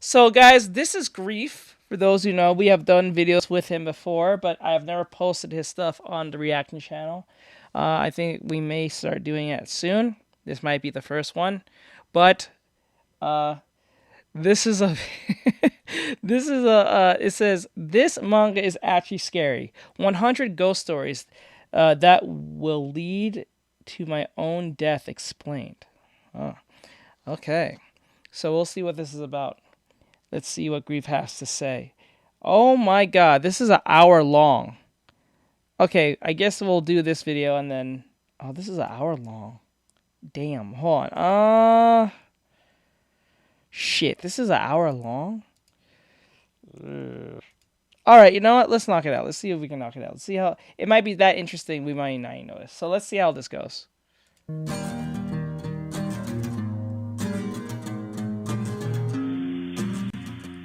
So, guys, this is Grief. For those who know, we have done videos with him before, but I have never posted his stuff on the reaction channel. I think we may start doing it soon. This might be the first one, but this is a it says this manga is actually scary. 100 ghost stories that will lead to my own death explained. Oh, okay. So we'll see what this is about. Let's see what Grief has to say. Oh my god, this is an hour long. Okay, I guess we'll do this video and then... Oh, this is an hour long. Damn, hold on. Shit, this is an hour long? Alright, you know what? Let's knock it out. Let's see if we can knock it out. Let's see how... It might be that interesting, we might not even notice. So let's see how this goes.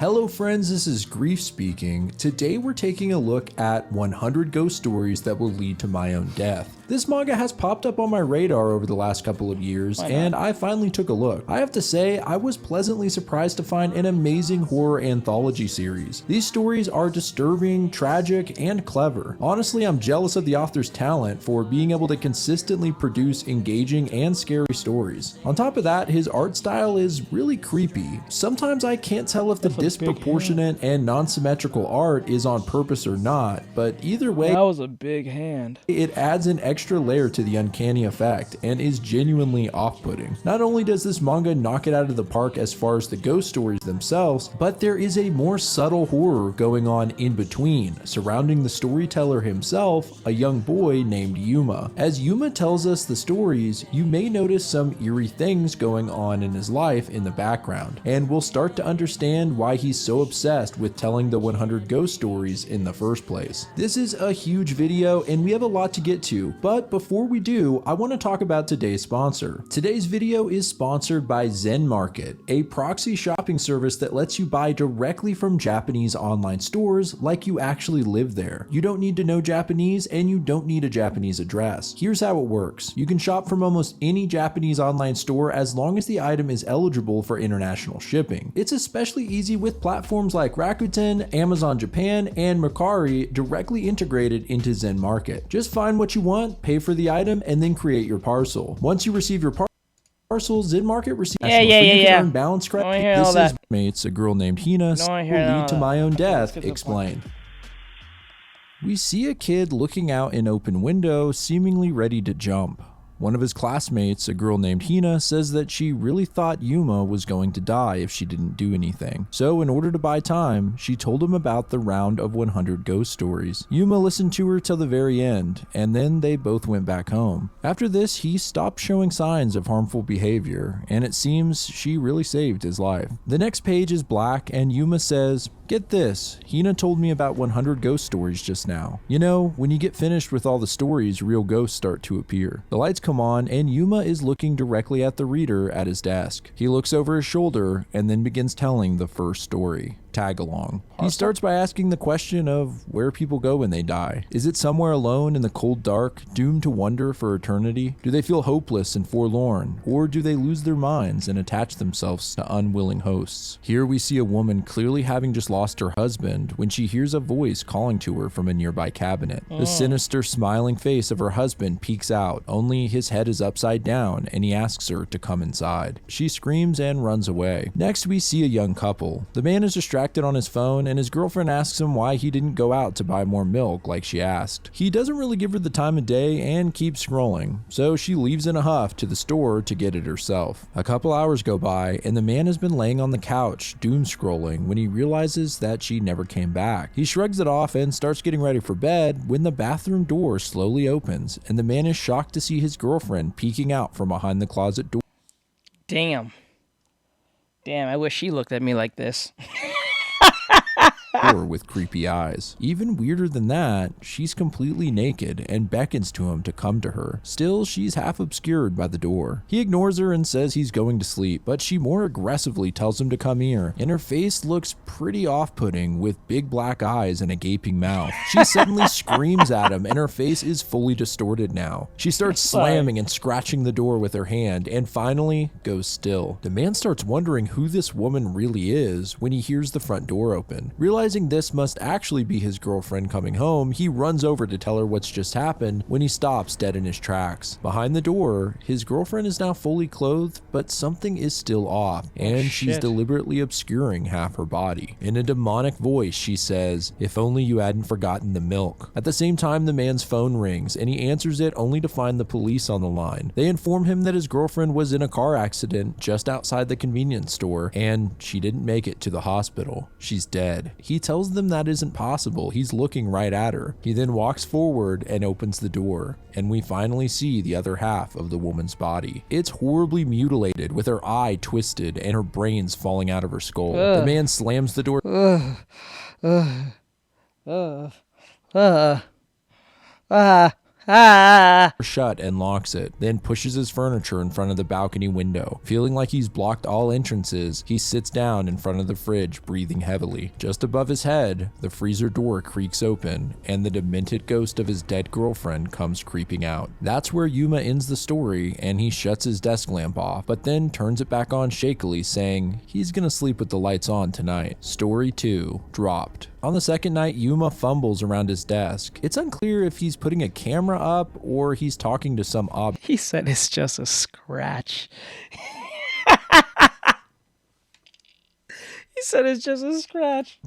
Hello friends, this is Grief speaking. Today we're taking a look at 100 ghost stories that will lead to my own death. This manga has popped up on my radar over the last couple of years, and I finally took a look. I have to say, I was pleasantly surprised to find an amazing horror anthology series. These stories are disturbing, tragic, and clever. Honestly, I'm jealous of the author's talent for being able to consistently produce engaging and scary stories. On top of that, his art style is really creepy. Sometimes I can't tell if the disproportionate and non-symmetrical art is on purpose or not, but either way, that was a big hand. It adds an extra layer to the uncanny effect and is genuinely off-putting. Not only does this manga knock it out of the park as far as the ghost stories themselves, but there is a more subtle horror going on in between, surrounding the storyteller himself, a young boy named Yuma. As Yuma tells us the stories, you may notice some eerie things going on in his life in the background, and we'll start to understand why he's so obsessed with telling the 100 ghost stories in the first place. This is a huge video and we have a lot to get to, but before we do, I want to talk about today's sponsor. Today's video is sponsored by Zen Market, a proxy shopping service that lets you buy directly from Japanese online stores like you actually live there. You don't need to know Japanese and you don't need a Japanese address. Here's how it works. You can shop from almost any Japanese online store as long as the item is eligible for international shipping. It's especially easy with platforms like Rakuten, Amazon Japan, and Mercari directly integrated into Zen Market. Just find what you want, pay for the item, and then create your parcel. Once you receive your parcel, Zen Market receives earn balance credit. This is mates, a girl named Hina will lead to my own death explained. We see a kid looking out an open window, seemingly ready to jump. One of his classmates, a girl named Hina, says that she really thought Yuma was going to die if she didn't do anything. So in order to buy time, she told him about the round of 100 ghost stories. Yuma listened to her till the very end, and then they both went back home. After this, he stopped showing signs of harmful behavior, and it seems she really saved his life. The next page is black, and Yuma says, "Get this, Hina told me about 100 ghost stories just now. You know, when you get finished with all the stories, real ghosts start to appear." The lights come on and Yuma is looking directly at the reader at his desk. He looks over his shoulder and then begins telling the first story. Tag along. He starts by asking the question of where people go when they die. Is it somewhere alone in the cold dark, doomed to wander for eternity? Do they feel hopeless and forlorn, or do they lose their minds and attach themselves to unwilling hosts? Here we see a woman clearly having just lost her husband when she hears a voice calling to her from a nearby cabinet. The sinister smiling face of her husband peeks out, only his head is upside down and he asks her to come inside. She screams and runs away. Next we see a young couple. The man is distracted on his phone and his girlfriend asks him why he didn't go out to buy more milk like she asked. He doesn't really give her the time of day and keeps scrolling, so she leaves in a huff to the store to get it herself. A couple hours go by and the man has been laying on the couch doom scrolling when he realizes that she never came back. He shrugs it off and starts getting ready for bed when the bathroom door slowly opens and the man is shocked to see his girlfriend peeking out from behind the closet door. Damn, I wish she looked at me like this. door with creepy eyes. Even weirder than that, she's completely naked and beckons to him to come to her. Still, she's half obscured by the door. He ignores her and says he's going to sleep, but she more aggressively tells him to come here, and her face looks pretty off-putting with big black eyes and a gaping mouth. She suddenly screams at him, and her face is fully distorted now. She starts slamming and scratching the door with her hand, and finally goes still. The man starts wondering who this woman really is when he hears the front door open. Realizing this must actually be his girlfriend coming home, he runs over to tell her what's just happened when he stops dead in his tracks. Behind the door, his girlfriend is now fully clothed, but something is still off, and she's deliberately obscuring half her body. In a demonic voice, she says, "If only you hadn't forgotten the milk." At the same time, the man's phone rings, and he answers it only to find the police on the line. They inform him that his girlfriend was in a car accident just outside the convenience store, and she didn't make it to the hospital. She's dead. He tells them that isn't possible. He's looking right at her. He then walks forward and opens the door, and we finally see the other half of the woman's body. It's horribly mutilated, with her eye twisted and her brains falling out of her skull. The man slams the door shut and locks it, then pushes his furniture in front of the balcony window. Feeling like he's blocked all entrances, he sits down in front of the fridge, breathing heavily. Just above his head, the freezer door creaks open, and the demented ghost of his dead girlfriend comes creeping out. That's where Yuma ends the story, and he shuts his desk lamp off, but then turns it back on shakily, saying he's gonna sleep with the lights on tonight. Story 2, dropped. On the second night, Yuma fumbles around his desk. It's unclear if he's putting a camera up or he's talking to some object. He said it's just a scratch. He said it's just a scratch.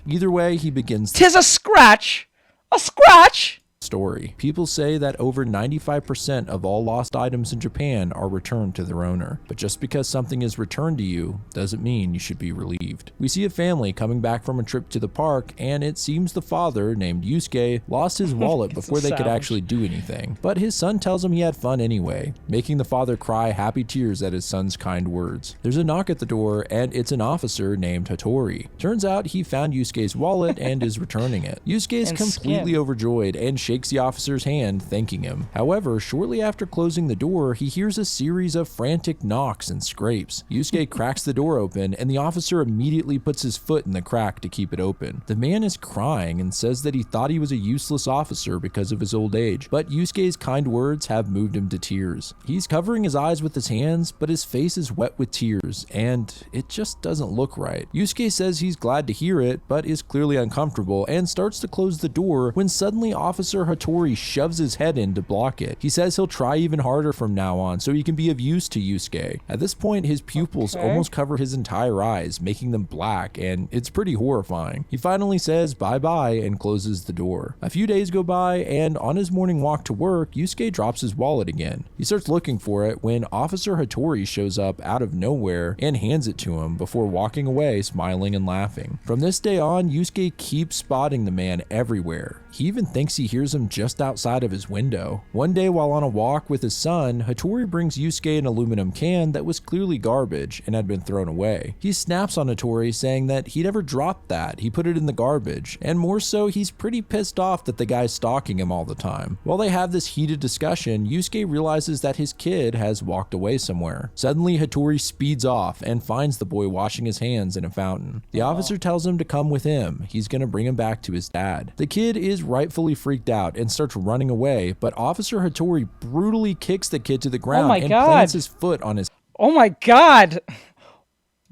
Either way, he begins. "'Tis a scratch! A scratch!" Story. People say that over 95% of all lost items in Japan are returned to their owner, but just because something is returned to you doesn't mean you should be relieved. We see a family coming back from a trip to the park, and it seems the father, named Yusuke, lost his wallet before they could actually do anything, but his son tells him he had fun anyway, making the father cry happy tears at his son's kind words. There's a knock at the door, and it's an officer named Hattori. Turns out he found Yusuke's wallet and is returning it. Yusuke is completely overjoyed and shakes the officer's hand, thanking him. However, shortly after closing the door, he hears a series of frantic knocks and scrapes. Yusuke cracks the door open, and the officer immediately puts his foot in the crack to keep it open. The man is crying and says that he thought he was a useless officer because of his old age, but Yusuke's kind words have moved him to tears. He's covering his eyes with his hands, but his face is wet with tears, and it just doesn't look right. Yusuke says he's glad to hear it, but is clearly uncomfortable and starts to close the door when suddenly Officer Hattori shoves his head in to block it. He says he'll try even harder from now on so he can be of use to Yusuke. At this point, his pupils almost cover his entire eyes, making them black, and it's pretty horrifying. He finally says bye-bye and closes the door. A few days go by, and on his morning walk to work, Yusuke drops his wallet again. He starts looking for it when Officer Hattori shows up out of nowhere and hands it to him before walking away, smiling and laughing. From this day on, Yusuke keeps spotting the man everywhere. He even thinks he hears him just outside of his window. One day while on a walk with his son, Hattori brings Yusuke an aluminum can that was clearly garbage and had been thrown away. He snaps on Hattori, saying that he never dropped that, he put it in the garbage, and more so, he's pretty pissed off that the guy's stalking him all the time. While they have this heated discussion, Yusuke realizes that his kid has walked away somewhere. Suddenly, Hattori speeds off and finds the boy washing his hands in a fountain. The officer tells him to come with him. He's gonna bring him back to his dad. The kid is rightfully freaked out and starts running away, but Officer Hattori brutally kicks the kid to the ground and plants his foot on his Oh my god!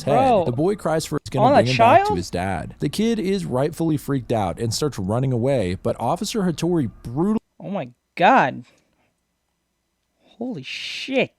head. The boy cries for it's gonna bring him back to his dad. The kid is rightfully freaked out and starts running away, but Officer Hattori brutally Oh my god. Holy shit.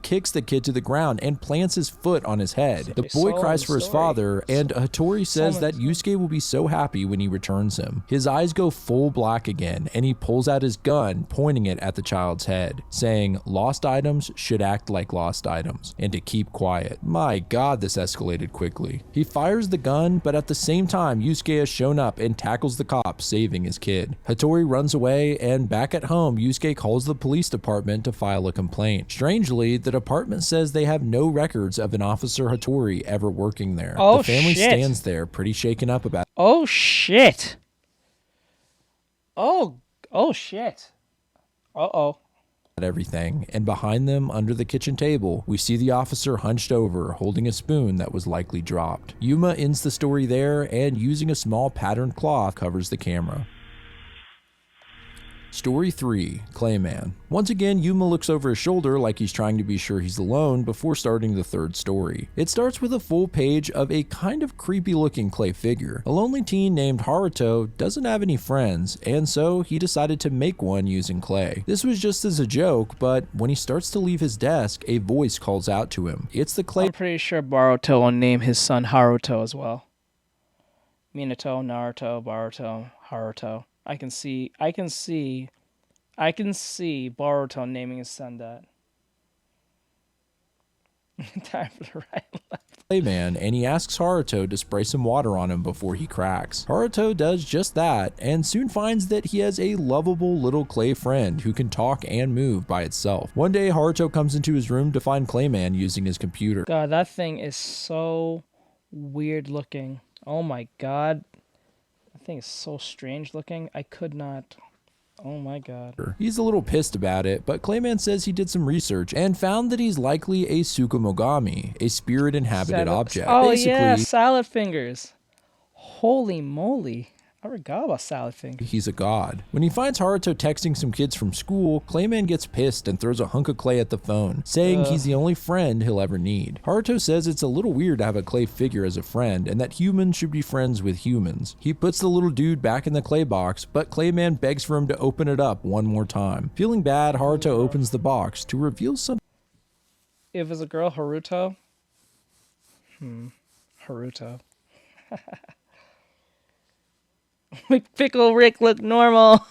kicks the kid to the ground and plants his foot on his head. The boy cries for his father, and Hattori says that Yusuke will be so happy when he returns him. His eyes go full black again, and he pulls out his gun, pointing it at the child's head, saying lost items should act like lost items, and to keep quiet. My god, this escalated quickly. He fires the gun, but at the same time, Yusuke has shown up and tackles the cop, saving his kid. Hattori runs away, and back at home, Yusuke calls the police department to file a complaint. Strangely, Additionally, the department says they have no records of an Officer Hattori ever working there. Oh, the family shit. stands there pretty shaken up about Oh, shit. Oh shit. Uh-oh. everything, and behind them, under the kitchen table, we see the officer hunched over, holding a spoon that was likely dropped. Yuma ends the story there, and using a small patterned cloth, covers the camera. Story 3, Clayman. Once again, Yuma looks over his shoulder like he's trying to be sure he's alone before starting the third story. It starts with a full page of a kind of creepy looking clay figure. A lonely teen named Haruto doesn't have any friends, and so he decided to make one using clay. This was just as a joke, but when he starts to leave his desk, a voice calls out to him. It's the clay. I'm pretty sure Boruto will name his son Haruto as well. Minato, Naruto, Boruto, Haruto. I can see Boruto naming his son that. Time for the right left. Clayman, and he asks Haruto to spray some water on him before he cracks. Haruto does just that, and soon finds that he has a lovable little clay friend who can talk and move by itself. One day, Haruto comes into his room to find Clayman using his computer. God, that thing is so weird looking. Oh my god. That thing is so strange looking. I could not. Oh my god. He's a little pissed about it, but Clayman says he did some research and found that he's likely a Tsukumogami, a spirit-inhabited object. Oh Basically, yeah, salad fingers. Holy moly. I forgot about salad fingers. he's a god. When he finds Haruto texting some kids from school, Clayman gets pissed and throws a hunk of clay at the phone, saying he's the only friend he'll ever need. Haruto says it's a little weird to have a clay figure as a friend and that humans should be friends with humans. He puts the little dude back in the clay box, but Clayman begs for him to open it up one more time. Feeling bad, Haruto opens the box to reveal something. If it's a girl, Haruto. Haruto. Make Pickle Rick look normal.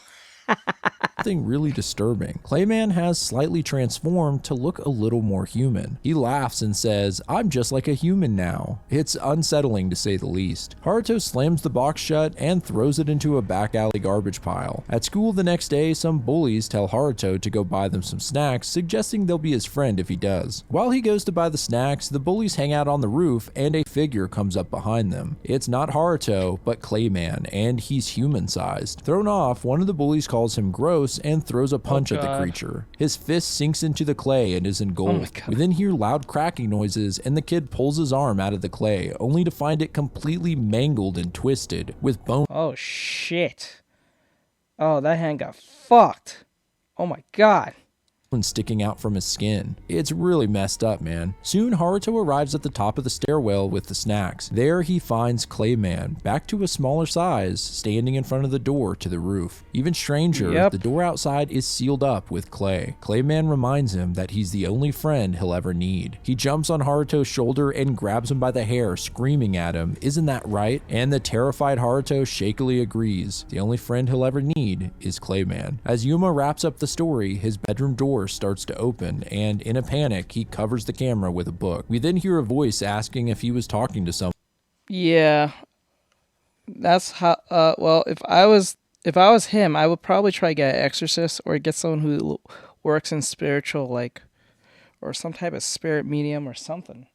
Something really disturbing. Clayman has slightly transformed to look a little more human. He laughs and says, "I'm just like a human now." It's unsettling to say the least. Haruto slams the box shut and throws it into a back alley garbage pile. At school the next day, some bullies tell Haruto to go buy them some snacks, suggesting they'll be his friend if he does. While he goes to buy the snacks, the bullies hang out on the roof and a figure comes up behind them. It's not Haruto, but Clayman, and he's human-sized. Thrown off, one of the bullies calls him gross and throws a punch at the creature. His fist sinks into the clay and is engulfed. We then hear loud cracking noises and the kid pulls his arm out of the clay, only to find it completely mangled and twisted, with bone. Oh shit. Oh, that hand got fucked. Oh my god. Sticking out from his skin. It's really messed up, man. Soon, Haruto arrives at the top of the stairwell with the snacks. There, he finds Clayman, back to a smaller size, standing in front of the door to the roof. Even stranger, the door outside is sealed up with clay. Clayman reminds him that he's the only friend he'll ever need. He jumps on Haruto's shoulder and grabs him by the hair, screaming at him, "Isn't that right?" And the terrified Haruto shakily agrees. The only friend he'll ever need is Clayman. As Yuma wraps up the story, his bedroom door starts to open, and in a panic, he covers the camera with a book. We then hear a voice asking if he was talking to someone. Yeah. That's how well, if I was him, I would probably try to get an exorcist or get someone who works in spiritual, like, or some type of spirit medium or something.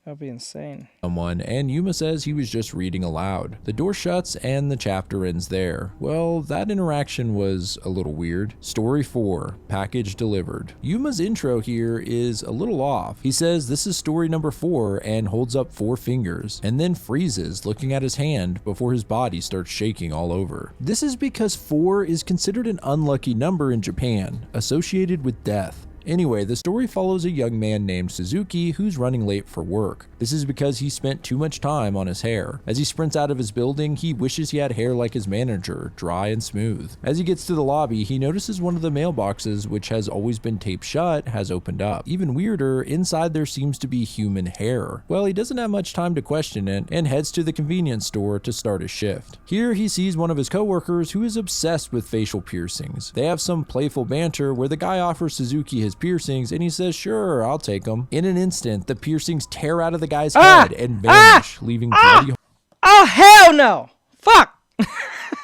That'd be insane. And Yuma says he was just reading aloud. The door shuts and the chapter ends there. Well, that interaction was a little weird. Story 4, Package Delivered. Yuma's intro here is a little off. He says this is story number 4 and holds up 4 fingers, and then freezes looking at his hand before his body starts shaking all over. This is because 4 is considered an unlucky number in Japan, associated with death. Anyway, the story follows a young man named Suzuki who's running late for work. This is because he spent too much time on his hair. As he sprints out of his building, he wishes he had hair like his manager, dry and smooth. As he gets to the lobby, he notices one of the mailboxes, which has always been taped shut, has opened up. Even weirder, inside there seems to be human hair. Well, he doesn't have much time to question it and heads to the convenience store to start his shift. Here, he sees one of his coworkers who is obsessed with facial piercings. They have some playful banter where the guy offers Suzuki his piercings and he says, "Sure, I'll take them." In an instant, the piercings tear out of the guy's head and vanish, leaving bloody. Oh hell no! Fuck!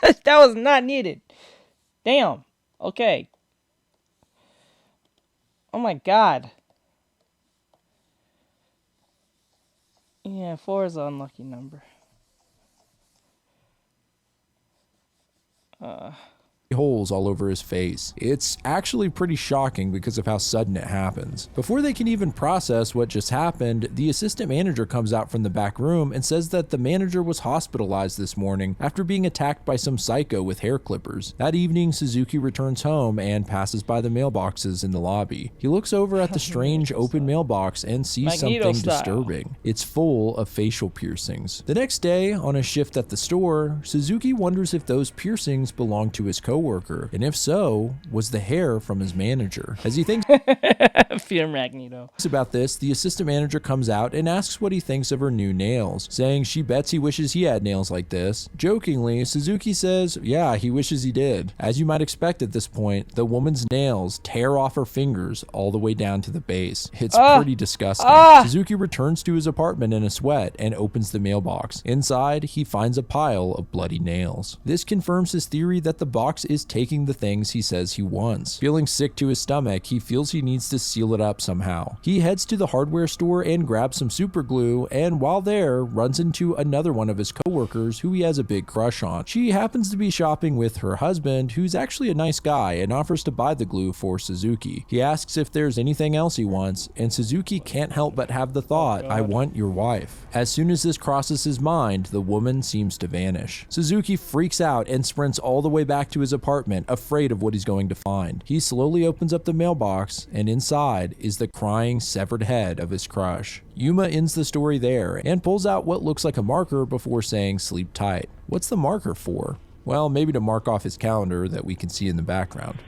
That was not needed. Damn. Okay. Oh my god. Yeah, 4 is an unlucky number. Holes all over his face. It's actually pretty shocking because of how sudden it happens. Before they can even process what just happened, the assistant manager comes out from the back room and says that the manager was hospitalized this morning after being attacked by some psycho with hair clippers. That evening, Suzuki returns home and passes by the mailboxes in the lobby. He looks over at the strange open mailbox and sees Magneto something style. disturbing. It's full of facial piercings. The next day, on a shift at the store, Suzuki wonders if those piercings belong to his coworker, and if so, was the hair from his manager. As he thinks Fear Magneto. about this, the assistant manager comes out and asks what he thinks of her new nails, saying she bets he wishes he had nails like this. Jokingly, Suzuki says, yeah, he wishes he did. As you might expect at this point, the woman's nails tear off her fingers all the way down to the base. It's pretty disgusting. Suzuki returns to his apartment in a sweat and opens the mailbox. Inside, he finds a pile of bloody nails. This confirms his theory that the box is taking the things he says he wants. Feeling sick to his stomach, he feels he needs to seal it up somehow. He heads to the hardware store and grabs some super glue, and while there, runs into another one of his coworkers who he has a big crush on. She happens to be shopping with her husband, who's actually a nice guy, and offers to buy the glue for Suzuki. He asks if there's anything else he wants, and Suzuki can't help but have the thought, I want your wife. As soon as this crosses his mind, the woman seems to vanish. Suzuki freaks out and sprints all the way back to his apartment, afraid of what he's going to find. He slowly opens up the mailbox, and inside is the crying, severed head of his crush. Yuma ends the story there and pulls out what looks like a marker before saying sleep tight. What's the marker for? Well, maybe to mark off his calendar that we can see in the background.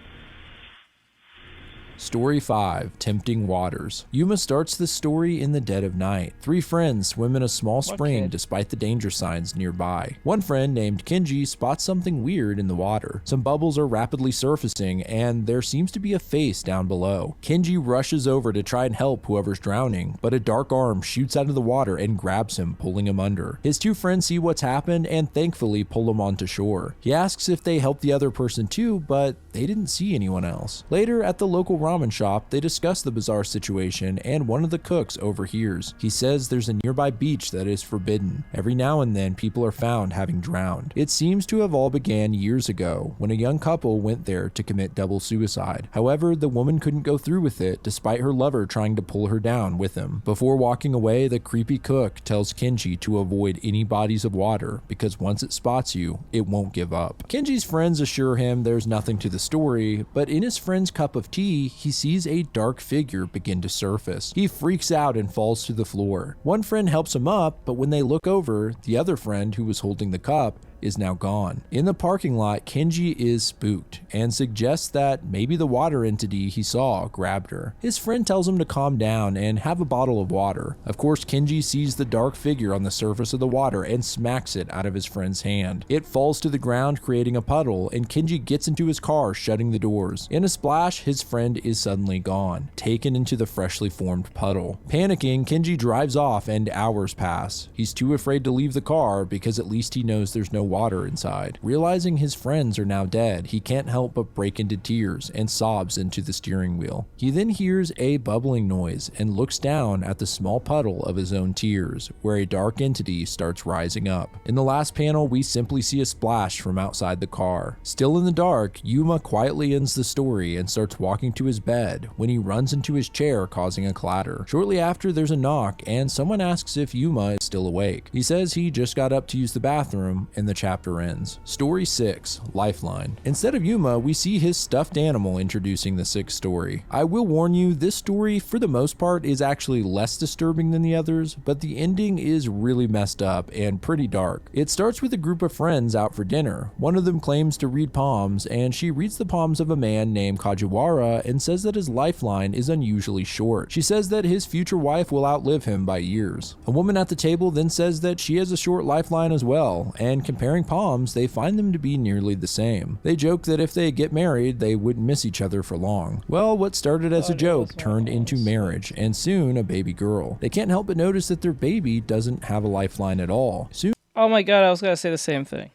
Story 5, Tempting Waters. Yuma starts the story in the dead of night. 3 friends swim in a small spring despite the danger signs nearby. One friend named Kenji spots something weird in the water. Some bubbles are rapidly surfacing and there seems to be a face down below. Kenji rushes over to try and help whoever's drowning, but a dark arm shoots out of the water and grabs him, pulling him under. His 2 friends see what's happened and thankfully pull him onto shore. He asks if they help the other person too, but they didn't see anyone else. Later at the local ramen shop, they discuss the bizarre situation and one of the cooks overhears. He says there's a nearby beach that is forbidden. Every now and then people are found having drowned. It seems to have all began years ago when a young couple went there to commit double suicide. However, the woman couldn't go through with it despite her lover trying to pull her down with him. Before walking away, the creepy cook tells Kenji to avoid any bodies of water because once it spots you, it won't give up. Kenji's friends assure him there's nothing to the story, but in his friend's cup of tea, he sees a dark figure begin to surface. He freaks out and falls to the floor. One friend helps him up, but when they look over, the other friend who was holding the cup is now gone. In the parking lot, Kenji is spooked and suggests that maybe the water entity he saw grabbed her. His friend tells him to calm down and have a bottle of water. Of course, Kenji sees the dark figure on the surface of the water and smacks it out of his friend's hand. It falls to the ground, creating a puddle, and Kenji gets into his car, shutting the doors. In a splash, his friend is suddenly gone, taken into the freshly formed puddle. Panicking, Kenji drives off and hours pass. He's too afraid to leave the car because at least he knows there's no water inside. Realizing his friends are now dead, he can't help but break into tears and sobs into the steering wheel. He then hears a bubbling noise and looks down at the small puddle of his own tears, where a dark entity starts rising up. In the last panel, we simply see a splash from outside the car. Still in the dark, Yuma quietly ends the story and starts walking to his bed when he runs into his chair, causing a clatter. Shortly after, there's a knock and someone asks if Yuma is still awake. He says he just got up to use the bathroom and the chapter ends. Story 6, Lifeline. Instead of Yuma, we see his stuffed animal introducing the 6th story. I will warn you, this story for the most part is actually less disturbing than the others, but the ending is really messed up and pretty dark. It starts with a group of friends out for dinner. One of them claims to read palms, and she reads the palms of a man named Kajiwara and says that his lifeline is unusually short. She says that his future wife will outlive him by years. A woman at the table then says that she has a short lifeline as well, and comparing palms, they find them to be nearly the same. They joke that if they get married, they wouldn't miss each other for long. Well, what started as a joke turned into marriage, and soon a baby girl. They can't help but notice that their baby doesn't have a lifeline at all. Soon, Oh my god, I was gonna say the same thing.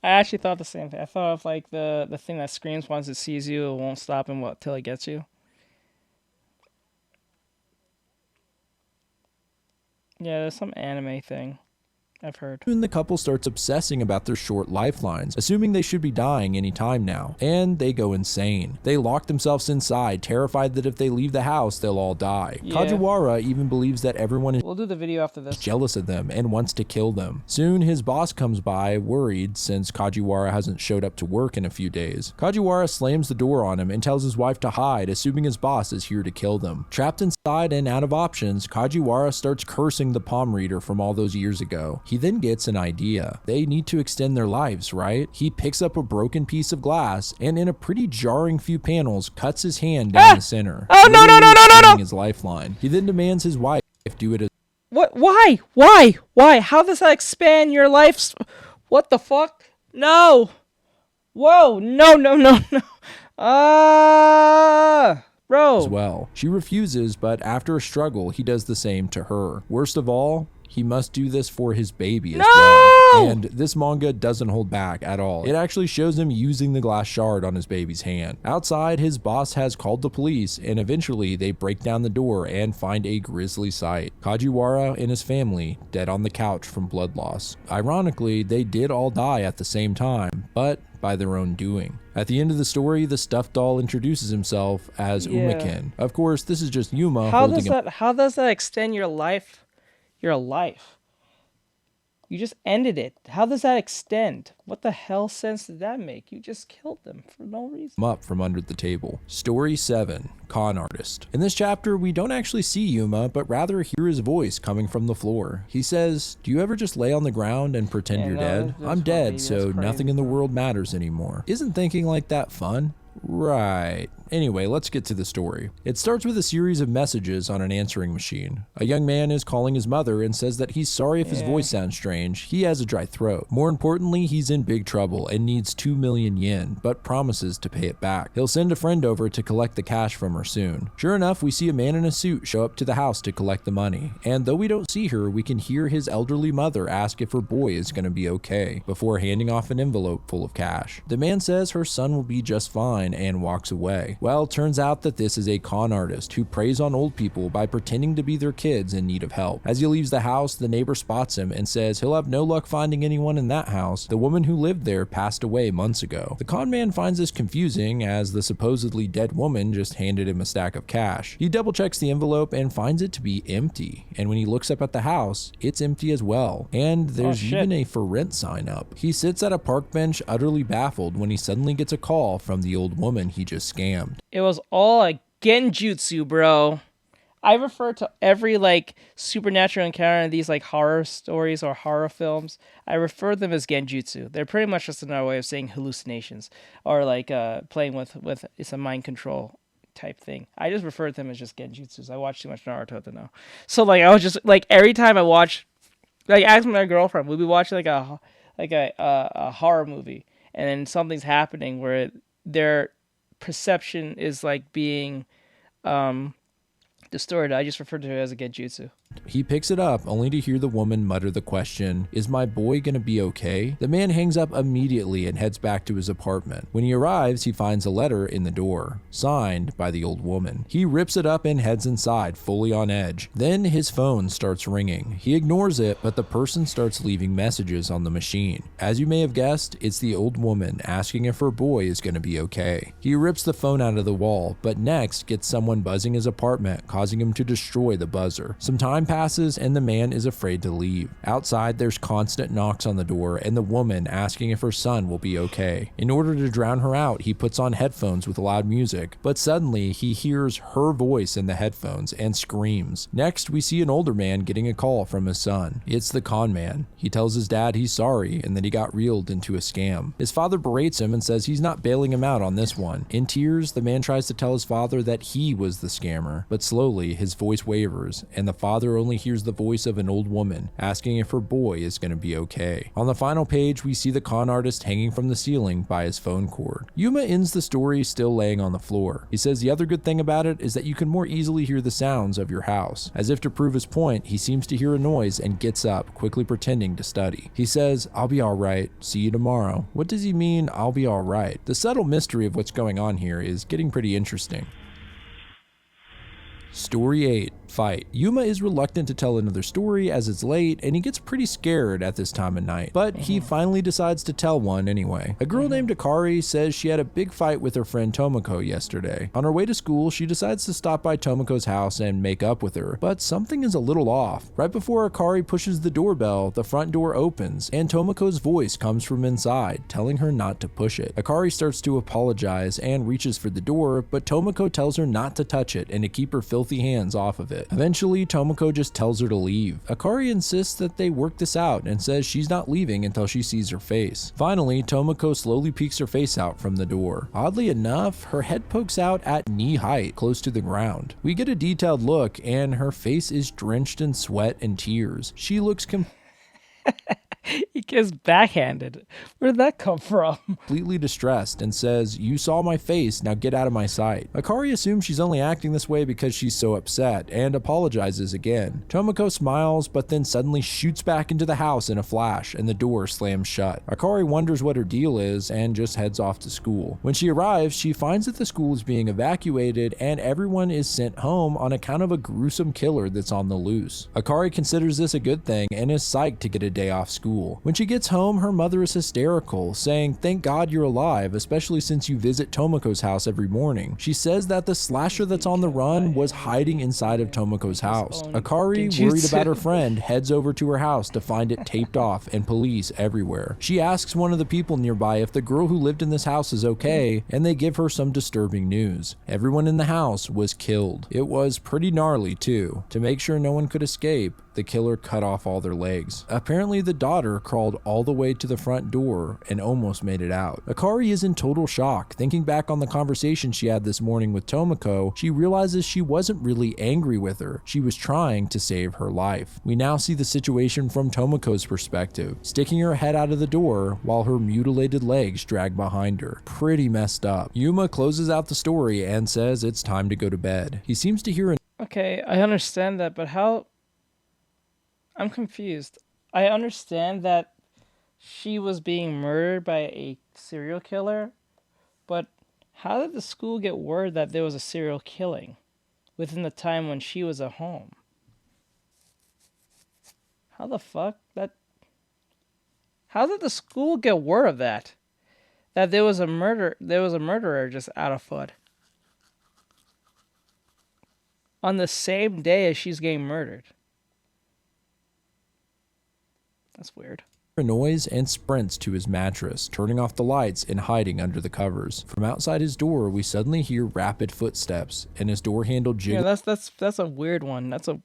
I actually thought the same thing. I thought of like the thing that screams once it sees you, it won't stop until it gets you. Yeah, there's some anime thing I've heard. Soon the couple starts obsessing about their short lifelines, assuming they should be dying any time now, and they go insane. They lock themselves inside, terrified that if they leave the house, they'll all die. Yeah. Kajiwara even believes that everyone is We'll do the video after this. jealous of them and wants to kill them. Soon his boss comes by, worried since Kajiwara hasn't showed up to work in a few days. Kajiwara slams the door on him and tells his wife to hide, assuming his boss is here to kill them. Trapped inside and out of options, Kajiwara starts cursing the palm reader from all those years ago. He then gets an idea. They need to extend their lives, right? He picks up a broken piece of glass and in a pretty jarring few panels cuts his hand down the center. Oh, no, no, no, no, no, no! His lifeline. He then demands his wife do it as What? Why? Why? How does that expand your life? What the fuck? No! Whoa! No! Bro. well. She refuses, but after a struggle, he does the same to her. Worst of all, he must do this for his baby as well. And this manga doesn't hold back at all. It actually shows him using the glass shard on his baby's hand. Outside, his boss has called the police, and eventually they break down the door and find a grisly sight. Kajiwara and his family dead on the couch from blood loss. Ironically, they did all die at the same time, but by their own doing. At the end of the story, the stuffed doll introduces himself as Umaken. Of course, this is just Yuma How does that extend your life? Your life. You just ended it. How does that extend? What the hell sense did that make? You just killed them for no reason. Up from under the table. Story 7, Con Artist. In this chapter, we don't actually see Yuma, but rather hear his voice coming from the floor. He says, "Do you ever just lay on the ground and pretend you're dead? I'm dead, so nothing in the world matters anymore. Isn't thinking like that fun?" Right. Anyway, let's get to the story. It starts with a series of messages on an answering machine. A young man is calling his mother and says that he's sorry if his voice sounds strange. He has a dry throat. More importantly, he's in big trouble and needs 2 million yen, but promises to pay it back. He'll send a friend over to collect the cash from her soon. Sure enough, we see a man in a suit show up to the house to collect the money. And though we don't see her, we can hear his elderly mother ask if her boy is going to be okay, before handing off an envelope full of cash. The man says her son will be just fine and walks away. Well, turns out that this is a con artist who preys on old people by pretending to be their kids in need of help. As he leaves the house, the neighbor spots him and says he'll have no luck finding anyone in that house. The woman who lived there passed away months ago. The con man finds this confusing as the supposedly dead woman just handed him a stack of cash. He double checks the envelope and finds it to be empty. And when he looks up at the house, it's empty as well. And there's even a for rent sign up. He sits at a park bench utterly baffled when he suddenly gets a call from the old woman he just scammed. It was all a genjutsu, bro. I refer to every supernatural encounter in these horror stories or horror films. I refer them as genjutsu. They're pretty much just another way of saying hallucinations or playing with it's a mind control type thing. I just refer to them as just genjutsus. I watch too much Naruto to know. So I was just every time I watch, ask my girlfriend, we'll be watching a horror movie, and then something's happening where their perception is being distorted. I just refer to it as a genjutsu. He picks it up only to hear the woman mutter the question, "Is my boy gonna be okay?" The man hangs up immediately and heads back to his apartment. When he arrives, he finds a letter in the door, signed by the old woman. He rips it up and heads inside, fully on edge. Then his phone starts ringing. He ignores it, but the person starts leaving messages on the machine. As you may have guessed, it's the old woman asking if her boy is gonna be okay. He rips the phone out of the wall, but next gets someone buzzing his apartment, causing him to destroy the buzzer. Some time passes and the man is afraid to leave. Outside, there's constant knocks on the door and the woman asking if her son will be okay. In order to drown her out, he puts on headphones with loud music, but suddenly he hears her voice in the headphones and screams. Next, we see an older man getting a call from his son. It's the con man. He tells his dad he's sorry and that he got reeled into a scam. His father berates him and says he's not bailing him out on this one. In tears, the man tries to tell his father that he was the scammer, but slowly his voice wavers and the father only hears the voice of an old woman asking if her boy is going to be okay. On the final page, we see the con artist hanging from the ceiling by his phone cord. Yuma ends the story still laying on the floor. He says the other good thing about it is that you can more easily hear the sounds of your house. As if to prove his point, he seems to hear a noise and gets up, quickly pretending to study. He says, "I'll be alright, see you tomorrow." What does he mean, I'll be alright? The subtle mystery of what's going on here is getting pretty interesting. Story 8, fight. Yuma is reluctant to tell another story as it's late, and he gets pretty scared at this time of night, but he finally decides to tell one anyway. A girl named Akari says she had a big fight with her friend Tomoko yesterday. On her way to school, she decides to stop by Tomoko's house and make up with her, but something is a little off. Right before Akari pushes the doorbell, the front door opens, and Tomoko's voice comes from inside, telling her not to push it. Akari starts to apologize and reaches for the door, but Tomoko tells her not to touch it and to keep her filthy hands off of it. Eventually, Tomoko just tells her to leave. Akari insists that they work this out and says she's not leaving until she sees her face. Finally, Tomoko slowly peeks her face out from the door. Oddly enough, her head pokes out at knee height, close to the ground. We get a detailed look, and her face is drenched in sweat and tears. She looks He gets backhanded. Where did that come from? completely distressed and says, "You saw my face, now get out of my sight." Akari assumes she's only acting this way because she's so upset and apologizes again. Tomoko smiles, but then suddenly shoots back into the house in a flash and the door slams shut. Akari wonders what her deal is and just heads off to school. When she arrives, she finds that the school is being evacuated and everyone is sent home on account of a gruesome killer that's on the loose. Akari considers this a good thing and is psyched to get a day off school. When she gets home, her mother is hysterical, saying, "Thank God you're alive, especially since you visit Tomoko's house every morning." She says that the slasher that's on the run was hiding inside of Tomoko's house. Akari, worried about her friend, heads over to her house to find it taped off and police everywhere. She asks one of the people nearby if the girl who lived in this house is okay, and they give her some disturbing news. Everyone in the house was killed. It was pretty gnarly too. To make sure no one could escape, the killer cut off all their legs. Apparently the daughter crawled all the way to the front door and almost made it out. Akari is in total shock. Thinking back on the conversation she had this morning with Tomoko, she realizes she wasn't really angry with her. She was trying to save her life. We now see the situation from Tomoko's perspective, sticking her head out of the door while her mutilated legs drag behind her. Pretty messed up. Yuma closes out the story and says it's time to go to bed. He seems to hear Okay, I understand that, but how? I'm confused. I understand that she was being murdered by a serial killer, but how did the school get word that there was a serial killing within the time when she was at home? How the fuck that? How did the school get word of that? That there was a murderer just out afoot on the same day as she's getting murdered. That's weird. a noise and sprints to his mattress, turning off the lights and hiding under the covers. From outside his door, we suddenly hear rapid footsteps and his door handle jiggles. Yeah, that's a weird one. That's a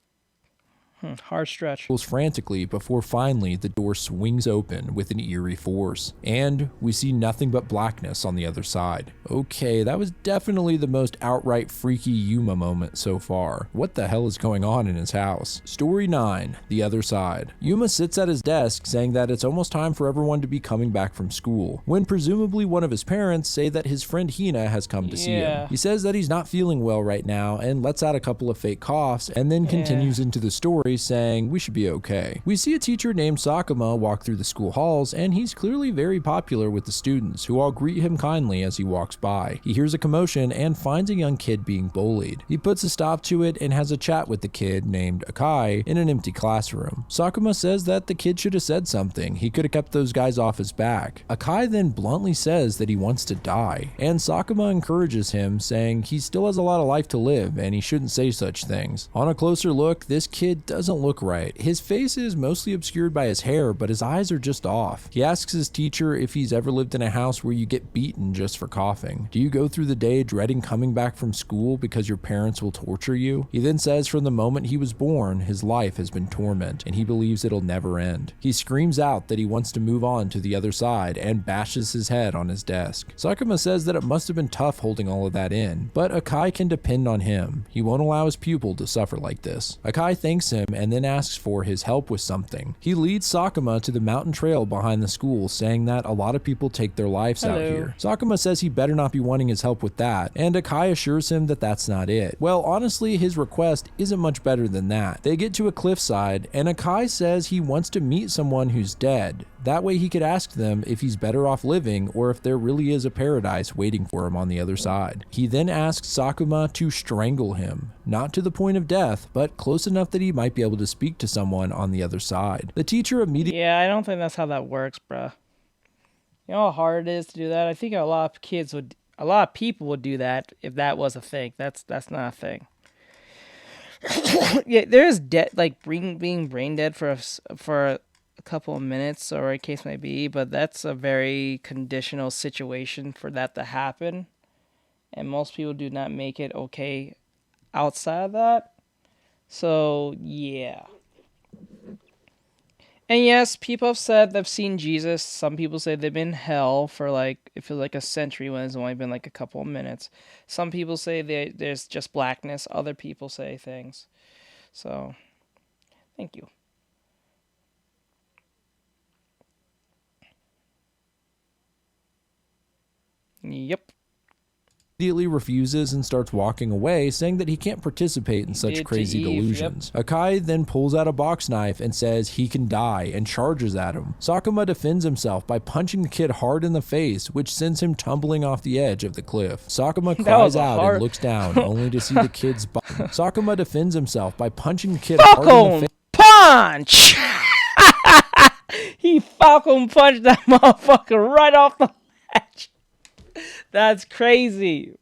hard stretch. Frantically before finally the door swings open with an eerie force, and we see nothing but blackness on the other side. Okay, that was definitely the most outright freaky Yuma moment so far. What the hell is going on in his house? Story 9, The Other Side. Yuma sits at his desk saying that it's almost time for everyone to be coming back from school, when presumably one of his parents say that his friend Hina has come to see him. He says that he's not feeling well right now and lets out a couple of fake coughs and then continues into the story saying we should be okay. We see a teacher named Sakuma walk through the school halls, and he's clearly very popular with the students, who all greet him kindly as he walks by. He hears a commotion and finds a young kid being bullied. He puts a stop to it and has a chat with the kid named Akai in an empty classroom. Sakuma says that the kid should have said something. He could have kept those guys off his back. Akai then bluntly says that he wants to die, and Sakuma encourages him, saying he still has a lot of life to live and he shouldn't say such things. On a closer look, this kid doesn't look right. His face is mostly obscured by his hair, but his eyes are just off. He asks his teacher if he's ever lived in a house where you get beaten just for coughing. Do you go through the day dreading coming back from school because your parents will torture you? He then says from the moment he was born, his life has been torment, and he believes it'll never end. He screams out that he wants to move on to the other side and bashes his head on his desk. Sakuma says that it must have been tough holding all of that in, but Akai can depend on him. He won't allow his pupil to suffer like this. Akai thanks him and then asks for his help with something. He leads Sakuma to the mountain trail behind the school, saying that a lot of people take their lives out here. Sakuma says he better not be wanting his help with that, and Akai assures him that that's not it. Well, honestly, his request isn't much better than that. They get to a cliffside, and Akai says he wants to meet someone who's dead, That way he could ask them if he's better off living or if there really is a paradise waiting for him on the other side. He then asks Sakuma to strangle him, not to the point of death, but close enough that he might be able to speak to someone on the other side. The teacher immediately Yeah, I don't think that's how that works, bruh. You know how hard it is to do that? I think a lot of people would do that if that was a thing. That's not a thing. Yeah, there is being brain dead for a couple of minutes or a case may be, but that's a very conditional situation for that to happen, and most people do not make it okay outside of that. So yeah. And yes, people have said they've seen Jesus. Some people say they've been in hell for it feels like a century when it's only been like a couple of minutes. Some people say there's just blackness. Other people say things. So, thank you. Yep. immediately refuses and starts walking away, saying that he can't participate in such crazy delusions. Yep. Akai then pulls out a box knife and says he can die and charges at him. Sakuma defends himself by punching the kid hard in the face, which sends him tumbling off the edge of the cliff. Sakuma cries out and looks down, only to see the kid's body. Sakuma defends himself by punching the kid hard in the face. Punch! He Falcon punched that motherfucker right off the ledge. That's crazy.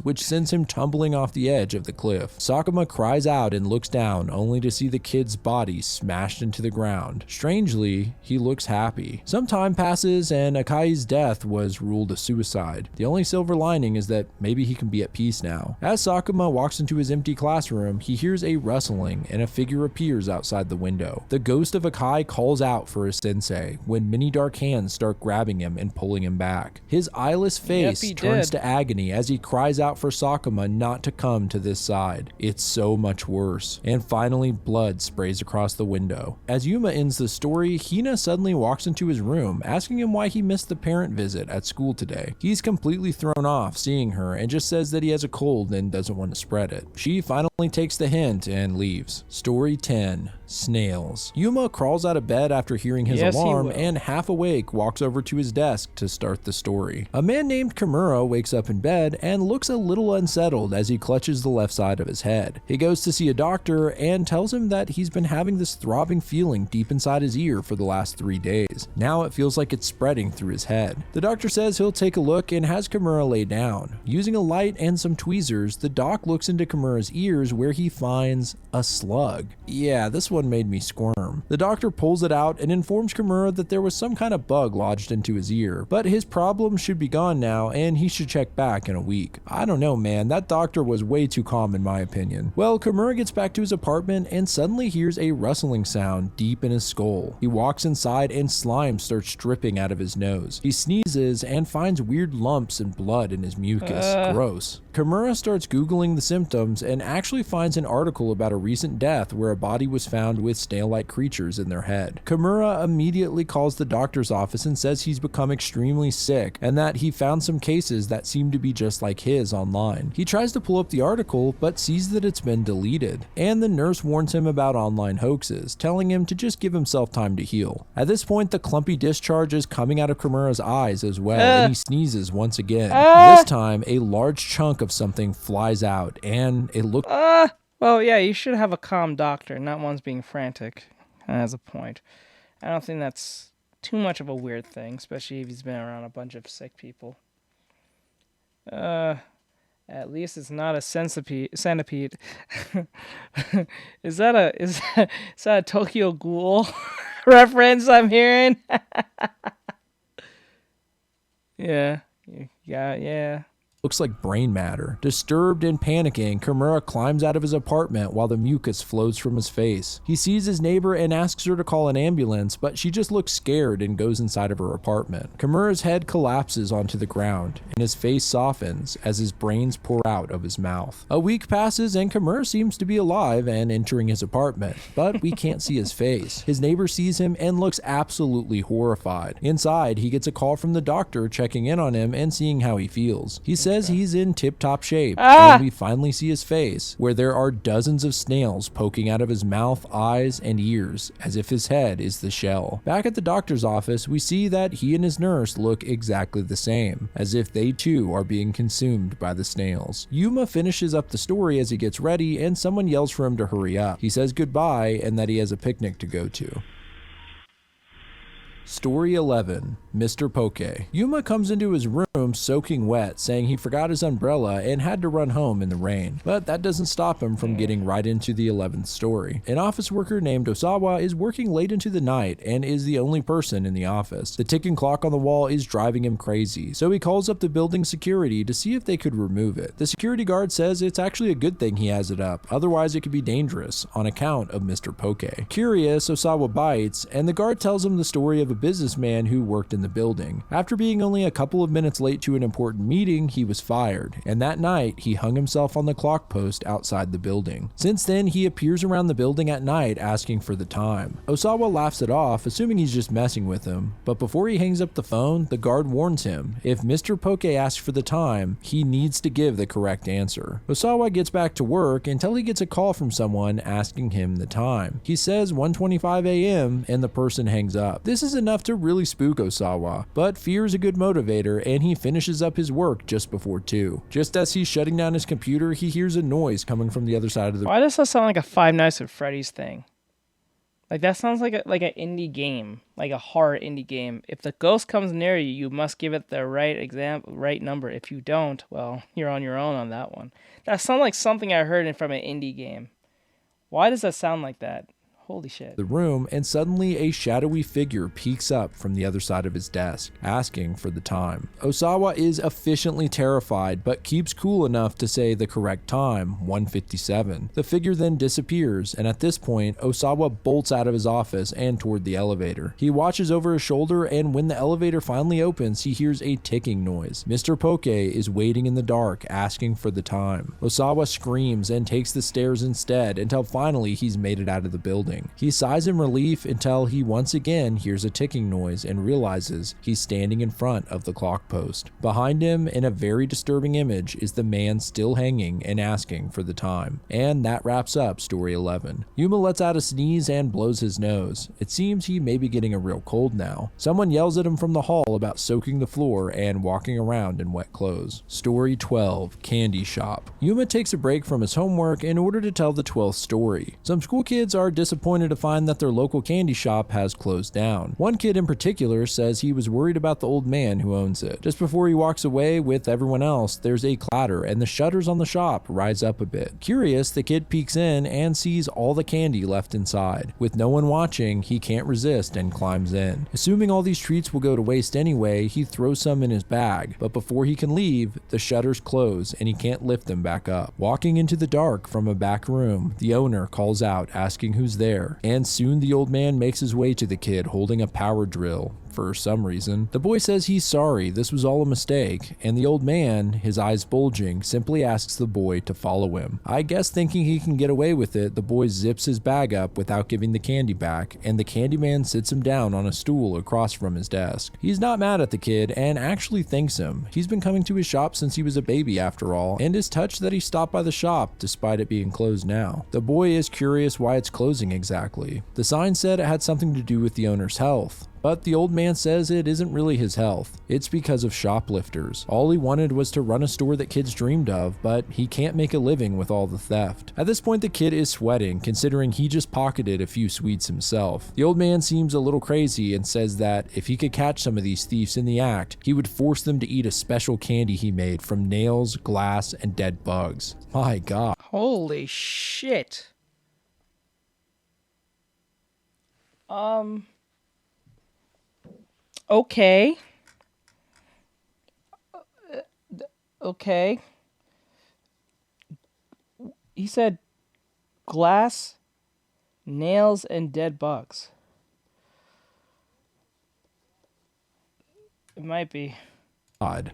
Which sends him tumbling off the edge of the cliff. Sakuma cries out and looks down, only to see the kid's body smashed into the ground. Strangely, he looks happy. Some time passes and Akai's death was ruled a suicide. The only silver lining is that maybe he can be at peace now. As Sakuma walks into his empty classroom, he hears a rustling and a figure appears outside the window. The ghost of Akai calls out for his sensei when many dark hands start grabbing him and pulling him back. His eyeless face turns to agony as he cries out for Sakuma not to come to this side. It's so much worse. And finally, blood sprays across the window. As Yuma ends the story, Hina suddenly walks into his room, asking him why he missed the parent visit at school today. He's completely thrown off seeing her and just says that he has a cold and doesn't want to spread it. She finally takes the hint and leaves. Story 10. Snails. Yuma crawls out of bed after hearing his alarm and half awake walks over to his desk to start the story. A man named Kimura wakes up in bed and looks a little unsettled as he clutches the left side of his head. He goes to see a doctor and tells him that he's been having this throbbing feeling deep inside his ear for the last 3 days. Now it feels like it's spreading through his head. The doctor says he'll take a look and has Kimura lay down. Using a light and some tweezers, the doc looks into Kimura's ears where he finds a slug. Yeah, this one made me squirm. The doctor pulls it out and informs Kimura that there was some kind of bug lodged into his ear, but his problem should be gone now and he should check back in a week. I don't know, man, that doctor was way too calm in my opinion. Well, Kimura gets back to his apartment and suddenly hears a rustling sound deep in his skull. He walks inside and slime starts dripping out of his nose. He sneezes and finds weird lumps and blood in his mucus. Gross. Kimura starts Googling the symptoms and actually finds an article about a recent death where a body was found with snail-like creatures in their head. Kimura immediately calls the doctor's office and says he's become extremely sick and that he found some cases that seem to be just like his online. He tries to pull up the article but sees that it's been deleted, and the nurse warns him about online hoaxes, telling him to just give himself time to heal. At this point, the clumpy discharge is coming out of Kimura's eyes as well, and he sneezes once again. This time, a large chunk of something flies out, and it looks... Well, yeah, you should have a calm doctor, not one's being frantic. As a point. I don't think that's too much of a weird thing, especially if he's been around a bunch of sick people. At least it's not a centipede. Is that a Tokyo Ghoul reference I'm hearing? Yeah. Looks like brain matter. Disturbed and panicking, Kimura climbs out of his apartment while the mucus flows from his face. He sees his neighbor and asks her to call an ambulance, but she just looks scared and goes inside of her apartment. Kimura's head collapses onto the ground, and his face softens as his brains pour out of his mouth. A week passes and Kimura seems to be alive and entering his apartment, but we can't see his face. His neighbor sees him and looks absolutely horrified. Inside, he gets a call from the doctor checking in on him and seeing how he feels. He says says he's in tip-top shape, Ah! and we finally see his face, where there are dozens of snails poking out of his mouth, eyes, and ears, as if his head is the shell. Back at the doctor's office, we see that he and his nurse look exactly the same, as if they too are being consumed by the snails. Yuma finishes up the story as he gets ready, and someone yells for him to hurry up. He says goodbye and that he has a picnic to go to. Story 11, Mr. Poke. Yuma comes into his room soaking wet, saying he forgot his umbrella and had to run home in the rain. But that doesn't stop him from getting right into the 11th story. An office worker named Osawa is working late into the night and is the only person in the office. The ticking clock on the wall is driving him crazy, so he calls up the building security to see if they could remove it. The security guard says it's actually a good thing he has it up, otherwise it could be dangerous on account of Mr. Poke. Curious, Osawa bites, and the guard tells him the story of a businessman who worked in the building. After being only a couple of minutes late to an important meeting, he was fired, and that night he hung himself on the clock post outside the building. Since then, he appears around the building at night asking for the time. Osawa laughs it off, assuming he's just messing with him, but before he hangs up the phone, the guard warns him if Mr. Poke asks for the time, he needs to give the correct answer. Osawa gets back to work until he gets a call from someone asking him the time. He says 1:25 a.m. and the person hangs up. This is enough to really spook Osawa, but fear is a good motivator and he finishes up his work just before 2. Just as he's shutting down his computer, he hears a noise coming from the other side of the room. Why does that sound like a Five Nights at Freddy's thing? Like that sounds like an indie game, like a horror indie game. If the ghost comes near you, you must give it the right number. If you don't, well, you're on your own on that one. That sounds like something I heard from an indie game. Why does that sound like that? Holy shit. The room, and suddenly a shadowy figure peeks up from the other side of his desk, asking for the time. Osawa is efficiently terrified, but keeps cool enough to say the correct time, 1:57. The figure then disappears, and at this point, Osawa bolts out of his office and toward the elevator. He watches over his shoulder, and when the elevator finally opens, he hears a ticking noise. Mr. Poke is waiting in the dark, asking for the time. Osawa screams and takes the stairs instead, until finally he's made it out of the building. He sighs in relief until he once again hears a ticking noise and realizes he's standing in front of the clock post. Behind him, in a very disturbing image, is the man still hanging and asking for the time. And that wraps up story 11. Yuma lets out a sneeze and blows his nose. It seems he may be getting a real cold now. Someone yells at him from the hall about soaking the floor and walking around in wet clothes. Story 12, Candy Shop. Yuma takes a break from his homework in order to tell the 12th story. Some school kids are disappointed to find that their local candy shop has closed down. One kid in particular says he was worried about the old man who owns it. Just before he walks away with everyone else, there's a clatter and the shutters on the shop rise up a bit. Curious, the kid peeks in and sees all the candy left inside. With no one watching, he can't resist and climbs in. Assuming all these treats will go to waste anyway, he throws some in his bag, but before he can leave, the shutters close and he can't lift them back up. Walking into the dark from a back room, the owner calls out asking who's there, and soon the old man makes his way to the kid holding a power drill. For some reason, the boy says he's sorry, this was all a mistake, and the old man, his eyes bulging, simply asks the boy to follow him. I guess thinking he can get away with it, the boy zips his bag up without giving the candy back, and the candy man sits him down on a stool across from his desk. He's not mad at the kid and actually thanks him. He's been coming to his shop since he was a baby after all, and is touched that he stopped by the shop despite it being closed now. The boy is curious why it's closing exactly. The sign said it had something to do with the owner's health. But the old man says it isn't really his health. It's because of shoplifters. All he wanted was to run a store that kids dreamed of, but he can't make a living with all the theft. At this point, the kid is sweating, considering he just pocketed a few sweets himself. The old man seems a little crazy and says that if he could catch some of these thieves in the act, he would force them to eat a special candy he made from nails, glass, and dead bugs. My God. Holy shit. Okay. Okay. He said glass, nails, and dead bugs. It might be.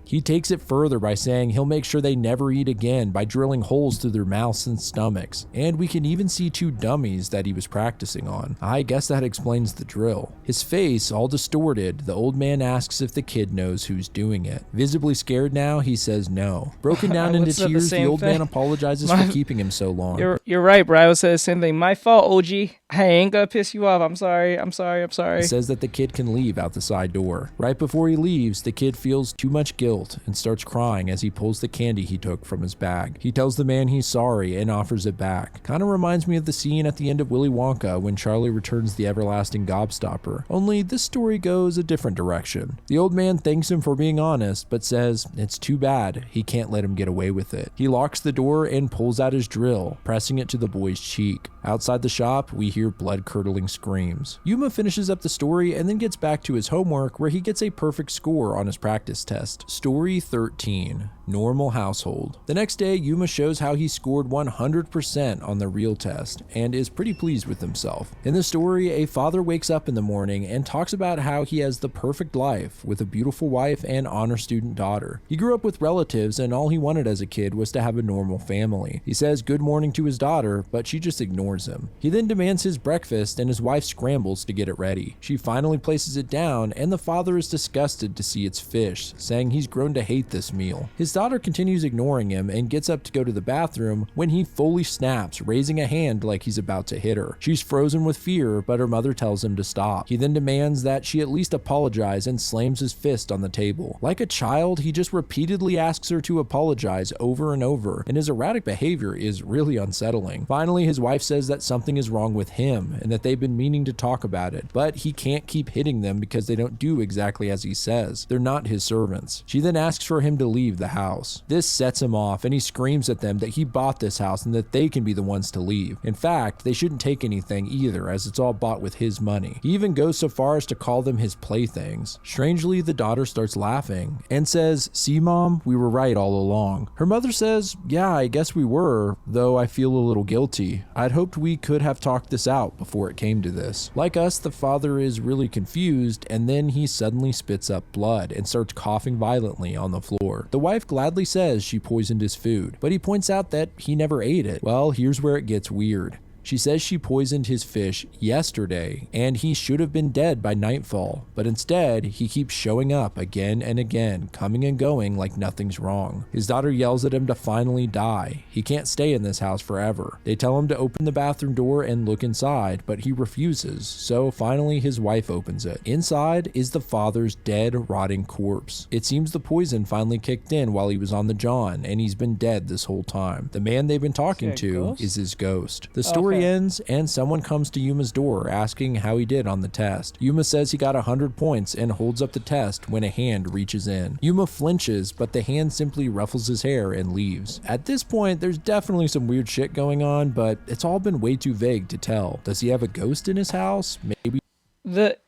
He takes it further by saying he'll make sure they never eat again by drilling holes through their mouths and stomachs, and we can even see 2 dummies that he was practicing on. I guess that explains the drill. His face all distorted, the old man asks if the kid knows who's doing it. Visibly scared now, he says no. Broken down into tears, the old man apologizes for keeping him so long. You're right, bro. I would say the same thing. My fault, OG. I ain't gonna piss you off. I'm sorry. He says that the kid can leave out the side door. Right before he leaves, the kid feels too much guilt and starts crying as he pulls the candy he took from his bag. He tells the man he's sorry and offers it back. Kinda reminds me of the scene at the end of Willy Wonka when Charlie returns the everlasting gobstopper, only this story goes a different direction. The old man thanks him for being honest, but says it's too bad he can't let him get away with it. He locks the door and pulls out his drill, pressing it to the boy's cheek. Outside the shop, we hear blood-curdling screams. Yuma finishes up the story and then gets back to his homework where he gets a perfect score on his practice test. Story 13. Normal household. The next day, Yuma shows how he scored 100% on the real test and is pretty pleased with himself. In the story, a father wakes up in the morning and talks about how he has the perfect life with a beautiful wife and honor student daughter. He grew up with relatives and all he wanted as a kid was to have a normal family. He says good morning to his daughter, but she just ignores him. He then demands his breakfast and his wife scrambles to get it ready. She finally places it down and the father is disgusted to see it's fish, saying he's grown to hate this meal. His daughter continues ignoring him and gets up to go to the bathroom when he fully snaps, raising a hand like he's about to hit her. She's frozen with fear, but her mother tells him to stop. He then demands that she at least apologize and slams his fist on the table. Like a child, he just repeatedly asks her to apologize over and over, and his erratic behavior is really unsettling. Finally, his wife says that something is wrong with him and that they've been meaning to talk about it, but he can't keep hitting them because they don't do exactly as he says. They're not his servants. She then asks for him to leave the house. This sets him off and he screams at them that he bought this house and that they can be the ones to leave. In fact, they shouldn't take anything either as it's all bought with his money. He even goes so far as to call them his playthings. Strangely, the daughter starts laughing and says, "See, Mom, we were right all along." Her mother says, "Yeah, I guess we were, though I feel a little guilty. I'd hoped we could have talked this out before it came to this." Like us, the father is really confused and then he suddenly spits up blood and starts coughing violently on the floor. The wife gladly says she poisoned his food, but he points out that he never ate it. Well, here's where it gets weird. She says she poisoned his fish yesterday and he should have been dead by nightfall, but instead he keeps showing up again and again, coming and going like nothing's wrong. His daughter yells at him to finally die. He can't stay in this house forever. They tell him to open the bathroom door and look inside, but he refuses, so finally his wife opens it. Inside is the father's dead, rotting corpse. It seems the poison finally kicked in while he was on the John and he's been dead this whole time. The man they've been talking to is his ghost. The story ends and someone comes to Yuma's door asking how he did on the test. Yuma says he got 100 points and holds up the test when a hand reaches in. Yuma flinches, but the hand simply ruffles his hair and leaves. At this point, there's definitely some weird shit going on, but it's all been way too vague to tell. Does he have a ghost in his house? Maybe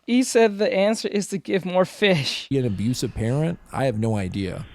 he said the answer is to give more fish. An abusive parent? I have no idea.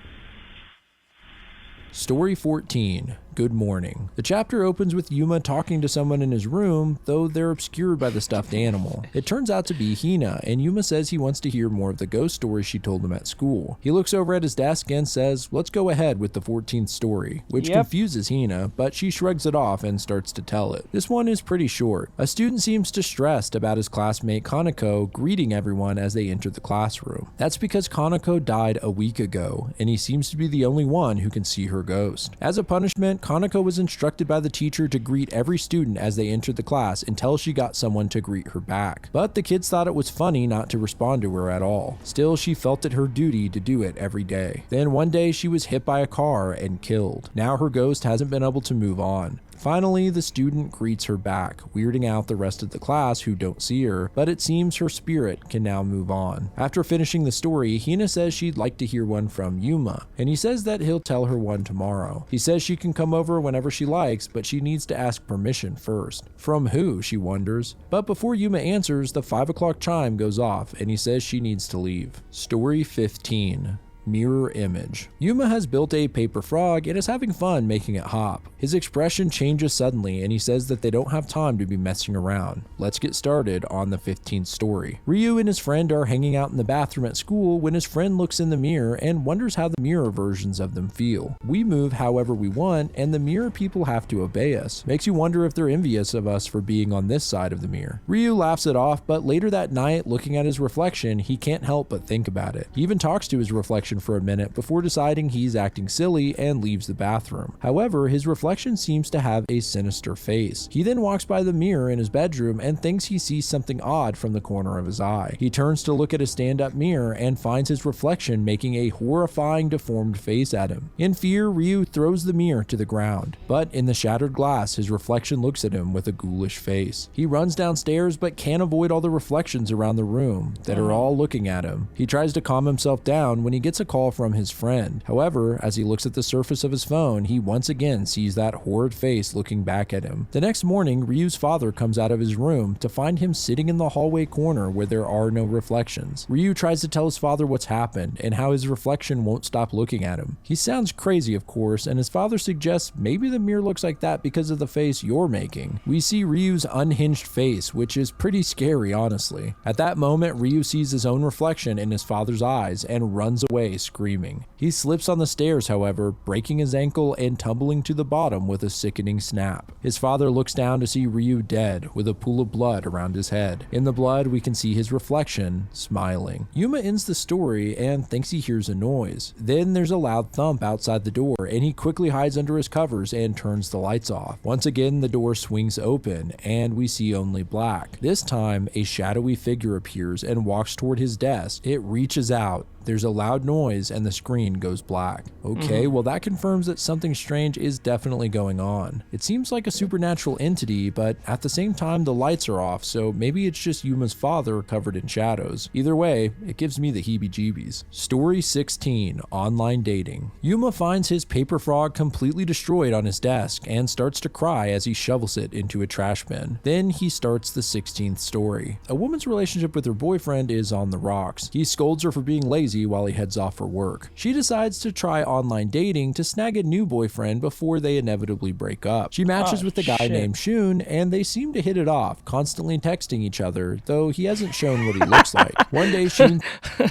Story 14. Good morning. The chapter opens with Yuma talking to someone in his room, though they're obscured by the stuffed animal. It turns out to be Hina, and Yuma says he wants to hear more of the ghost stories she told him at school. He looks over at his desk and says, "Let's go ahead with the 14th story," which confuses Hina, but she shrugs it off and starts to tell it. This one is pretty short. A student seems distressed about his classmate Kaneko greeting everyone as they enter the classroom. That's because Kaneko died a week ago, and he seems to be the only one who can see her ghost. As a punishment, Kaneko was instructed by the teacher to greet every student as they entered the class until she got someone to greet her back. But the kids thought it was funny not to respond to her at all. Still, she felt it her duty to do it every day. Then one day she was hit by a car and killed. Now her ghost hasn't been able to move on. Finally, the student greets her back, weirding out the rest of the class who don't see her, but it seems her spirit can now move on. After finishing the story, Hina says she'd like to hear one from Yuma, and he says that he'll tell her one tomorrow. He says she can come over whenever she likes, but she needs to ask permission first. From who, she wonders. But before Yuma answers, the 5 o'clock chime goes off, and he says she needs to leave. Story 15. Mirror image. Yuma has built a paper frog and is having fun making it hop. His expression changes suddenly and he says that they don't have time to be messing around. Let's get started on the 15th story. Ryu and his friend are hanging out in the bathroom at school when his friend looks in the mirror and wonders how the mirror versions of them feel. We move however we want and the mirror people have to obey us. Makes you wonder if they're envious of us for being on this side of the mirror. Ryu laughs it off, but later that night, looking at his reflection, he can't help but think about it. He even talks to his reflection for a minute before deciding he's acting silly and leaves the bathroom. However, his reflection seems to have a sinister face. He then walks by the mirror in his bedroom and thinks he sees something odd from the corner of his eye. He turns to look at his stand-up mirror and finds his reflection making a horrifying deformed face at him. In fear, Ryu throws the mirror to the ground, but in the shattered glass, his reflection looks at him with a ghoulish face. He runs downstairs but can't avoid all the reflections around the room that are all looking at him. He tries to calm himself down when he gets a call from his friend. However, as he looks at the surface of his phone, he once again sees that horrid face looking back at him. The next morning, Ryu's father comes out of his room to find him sitting in the hallway corner where there are no reflections. Ryu tries to tell his father what's happened and how his reflection won't stop looking at him. He sounds crazy, of course, and his father suggests maybe the mirror looks like that because of the face you're making. We see Ryu's unhinged face, which is pretty scary, honestly. At that moment, Ryu sees his own reflection in his father's eyes and runs away screaming. He slips on the stairs, however, breaking his ankle and tumbling to the bottom with a sickening snap. His father looks down to see Ryu dead with a pool of blood around his head. In the blood, we can see his reflection smiling. Yuma ends the story and thinks he hears a noise. Then there's a loud thump outside the door and he quickly hides under his covers and turns the lights off. Once again, the door swings open and we see only black. This time, a shadowy figure appears and walks toward his desk. It reaches out. There's a loud noise and the screen goes black. Okay, well that confirms that something strange is definitely going on. It seems like a supernatural entity, but at the same time the lights are off, so maybe it's just Yuma's father covered in shadows. Either way, it gives me the heebie-jeebies. Story 16, Online Dating. Yuma finds his paper frog completely destroyed on his desk and starts to cry as he shovels it into a trash bin. Then he starts the 16th story. A woman's relationship with her boyfriend is on the rocks. He scolds her for being lazy while he heads off for work. She decides to try online dating to snag a new boyfriend before they inevitably break up. She matches with a guy named Shun and they seem to hit it off, constantly texting each other, though he hasn't shown what he looks like. One day Shun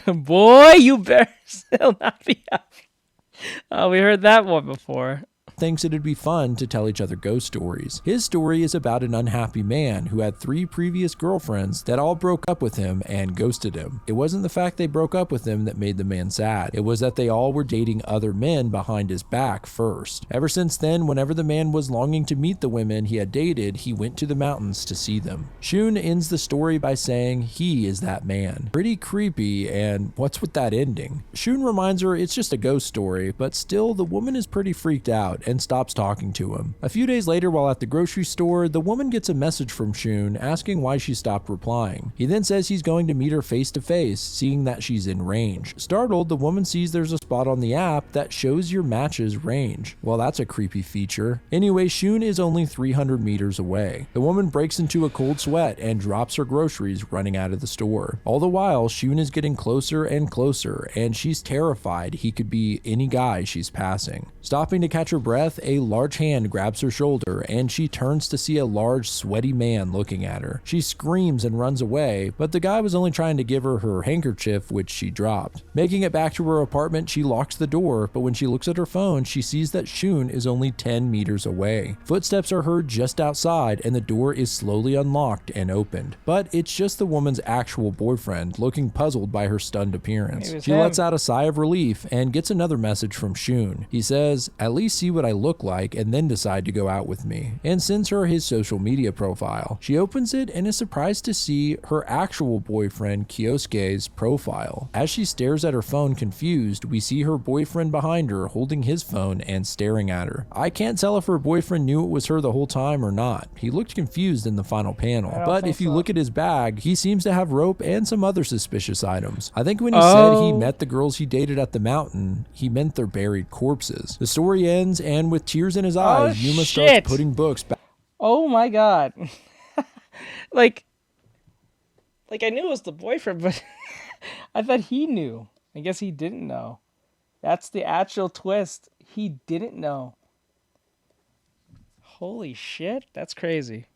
Boy, you better still not be happy. Oh, we heard that one before. thinks it'd be fun to tell each other ghost stories. His story is about an unhappy man who had 3 previous girlfriends that all broke up with him and ghosted him. It wasn't the fact they broke up with him that made the man sad. It was that they all were dating other men behind his back first. Ever since then, whenever the man was longing to meet the women he had dated, he went to the mountains to see them. Shun ends the story by saying he is that man. Pretty creepy, and what's with that ending? Shun reminds her it's just a ghost story, but still the woman is pretty freaked out and stops talking to him. A few days later, while at the grocery store, the woman gets a message from Shun asking why she stopped replying. He then says he's going to meet her face to face, seeing that she's in range. Startled, the woman sees there's a spot on the app that shows your match's range. Well, that's a creepy feature. Anyway, Shun is only 300 meters away. The woman breaks into a cold sweat and drops her groceries, running out of the store. All the while, Shun is getting closer and closer, and she's terrified he could be any guy she's passing. Stopping to catch her breath, a large hand grabs her shoulder, and she turns to see a large, sweaty man looking at her. She screams and runs away, but the guy was only trying to give her her handkerchief, which she dropped. Making it back to her apartment, she locks the door, but when she looks at her phone, she sees that Shun is only 10 meters away. Footsteps are heard just outside, and the door is slowly unlocked and opened. But it's just the woman's actual boyfriend, looking puzzled by her stunned appearance. She lets out a sigh of relief and gets another message from Shun. He says, "At least see what I look like and then decide to go out with me," and sends her his social media profile. She opens it and is surprised to see her actual boyfriend Kyosuke's profile. As she stares at her phone confused, we see her boyfriend behind her holding his phone and staring at her. I can't tell if her boyfriend knew it was her the whole time or not. He looked confused in the final panel, but if you look at his bag, he seems to have rope and some other suspicious items. I think when he said he met the girls he dated at the mountain, he meant their buried corpses. The story ends, and with tears in his eyes, Yuma starts putting books back. Oh my god. like I knew it was the boyfriend, but I thought he knew. I guess he didn't know. That's the actual twist. He didn't know. Holy shit, that's crazy.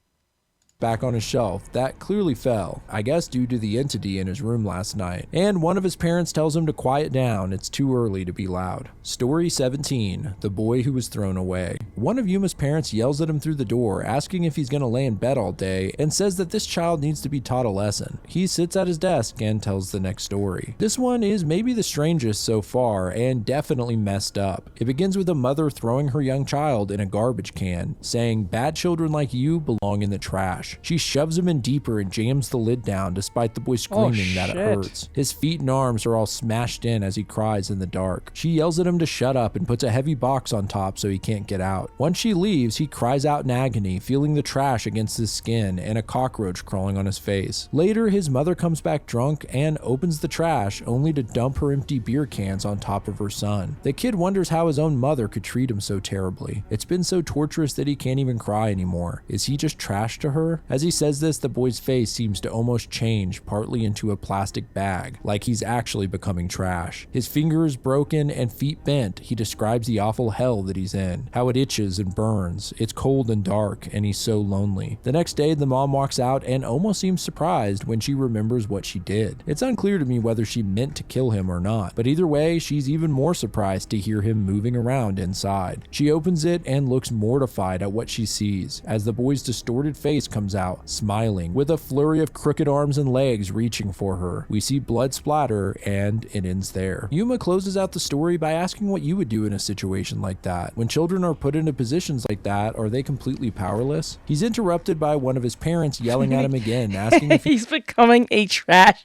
Back on his shelf that clearly fell, I guess due to the entity in his room last night, and one of his parents tells him to quiet down, it's too early to be loud. Story 17, the boy who was thrown away. One of Yuma's parents yells at him through the door, asking if he's gonna lay in bed all day, and says that this child needs to be taught a lesson. He sits at his desk and tells the next story. This one is maybe the strangest so far, and definitely messed up. It begins with a mother throwing her young child in a garbage can, saying, "Bad children like you belong in the trash." She shoves him in deeper and jams the lid down despite the boy screaming that it hurts. His feet and arms are all smashed in as he cries in the dark. She yells at him to shut up and puts a heavy box on top so he can't get out. Once she leaves, he cries out in agony, feeling the trash against his skin and a cockroach crawling on his face. Later, his mother comes back drunk and opens the trash only to dump her empty beer cans on top of her son. The kid wonders how his own mother could treat him so terribly. It's been so torturous that he can't even cry anymore. Is he just trash to her? As he says this, the boy's face seems to almost change partly into a plastic bag, like he's actually becoming trash. His finger is broken and feet bent. He describes the awful hell that he's in, how it itches and burns. It's cold and dark, and he's so lonely. The next day, the mom walks out and almost seems surprised when she remembers what she did. It's unclear to me whether she meant to kill him or not, but either way, she's even more surprised to hear him moving around inside. She opens it and looks mortified at what she sees, as the boy's distorted face comes out, smiling, with a flurry of crooked arms and legs reaching for her. We see blood splatter, and it ends there. Yuma closes out the story by asking what you would do in a situation like that. When children are put into positions like that, are they completely powerless? He's interrupted by one of his parents yelling at him again, asking if he's becoming a trash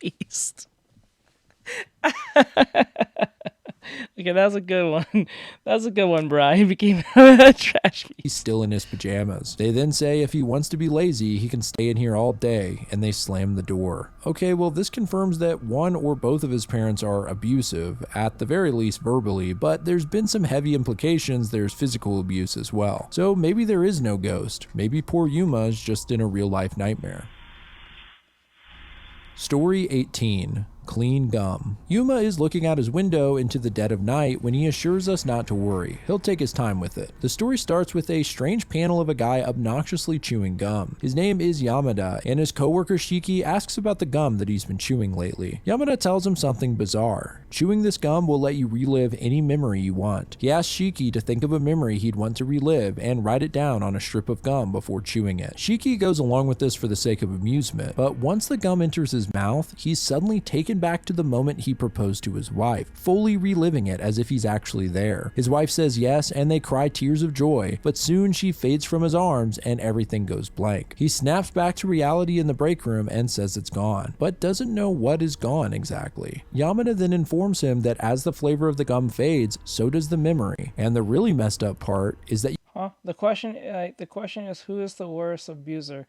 beast. Okay, that's a good one. That's a good one, bro. He became a trash beast. He's still in his pajamas. They then say if he wants to be lazy, he can stay in here all day, and they slam the door. Okay, well, this confirms that one or both of his parents are abusive, at the very least verbally, but there's been some heavy implications there's physical abuse as well. So maybe there is no ghost. Maybe poor Yuma is just in a real-life nightmare. Story 18. Clean gum. Yuma is looking out his window into the dead of night when he assures us not to worry. He'll take his time with it. The story starts with a strange panel of a guy obnoxiously chewing gum. His name is Yamada, and his coworker Shiki asks about the gum that he's been chewing lately. Yamada tells him something bizarre. Chewing this gum will let you relive any memory you want. He asks Shiki to think of a memory he'd want to relive and write it down on a strip of gum before chewing it. Shiki goes along with this for the sake of amusement, but once the gum enters his mouth, he's suddenly taken back to the moment he proposed to his wife, fully reliving it as if he's actually there. His wife says yes, and they cry tears of joy, but soon she fades from his arms and everything goes blank. He snaps back to reality in the break room and says it's gone, but doesn't know what is gone exactly. Yamada then informs him that as the flavor of the gum fades, so does the memory, and the really messed up part is that The question is, who is the worst abuser?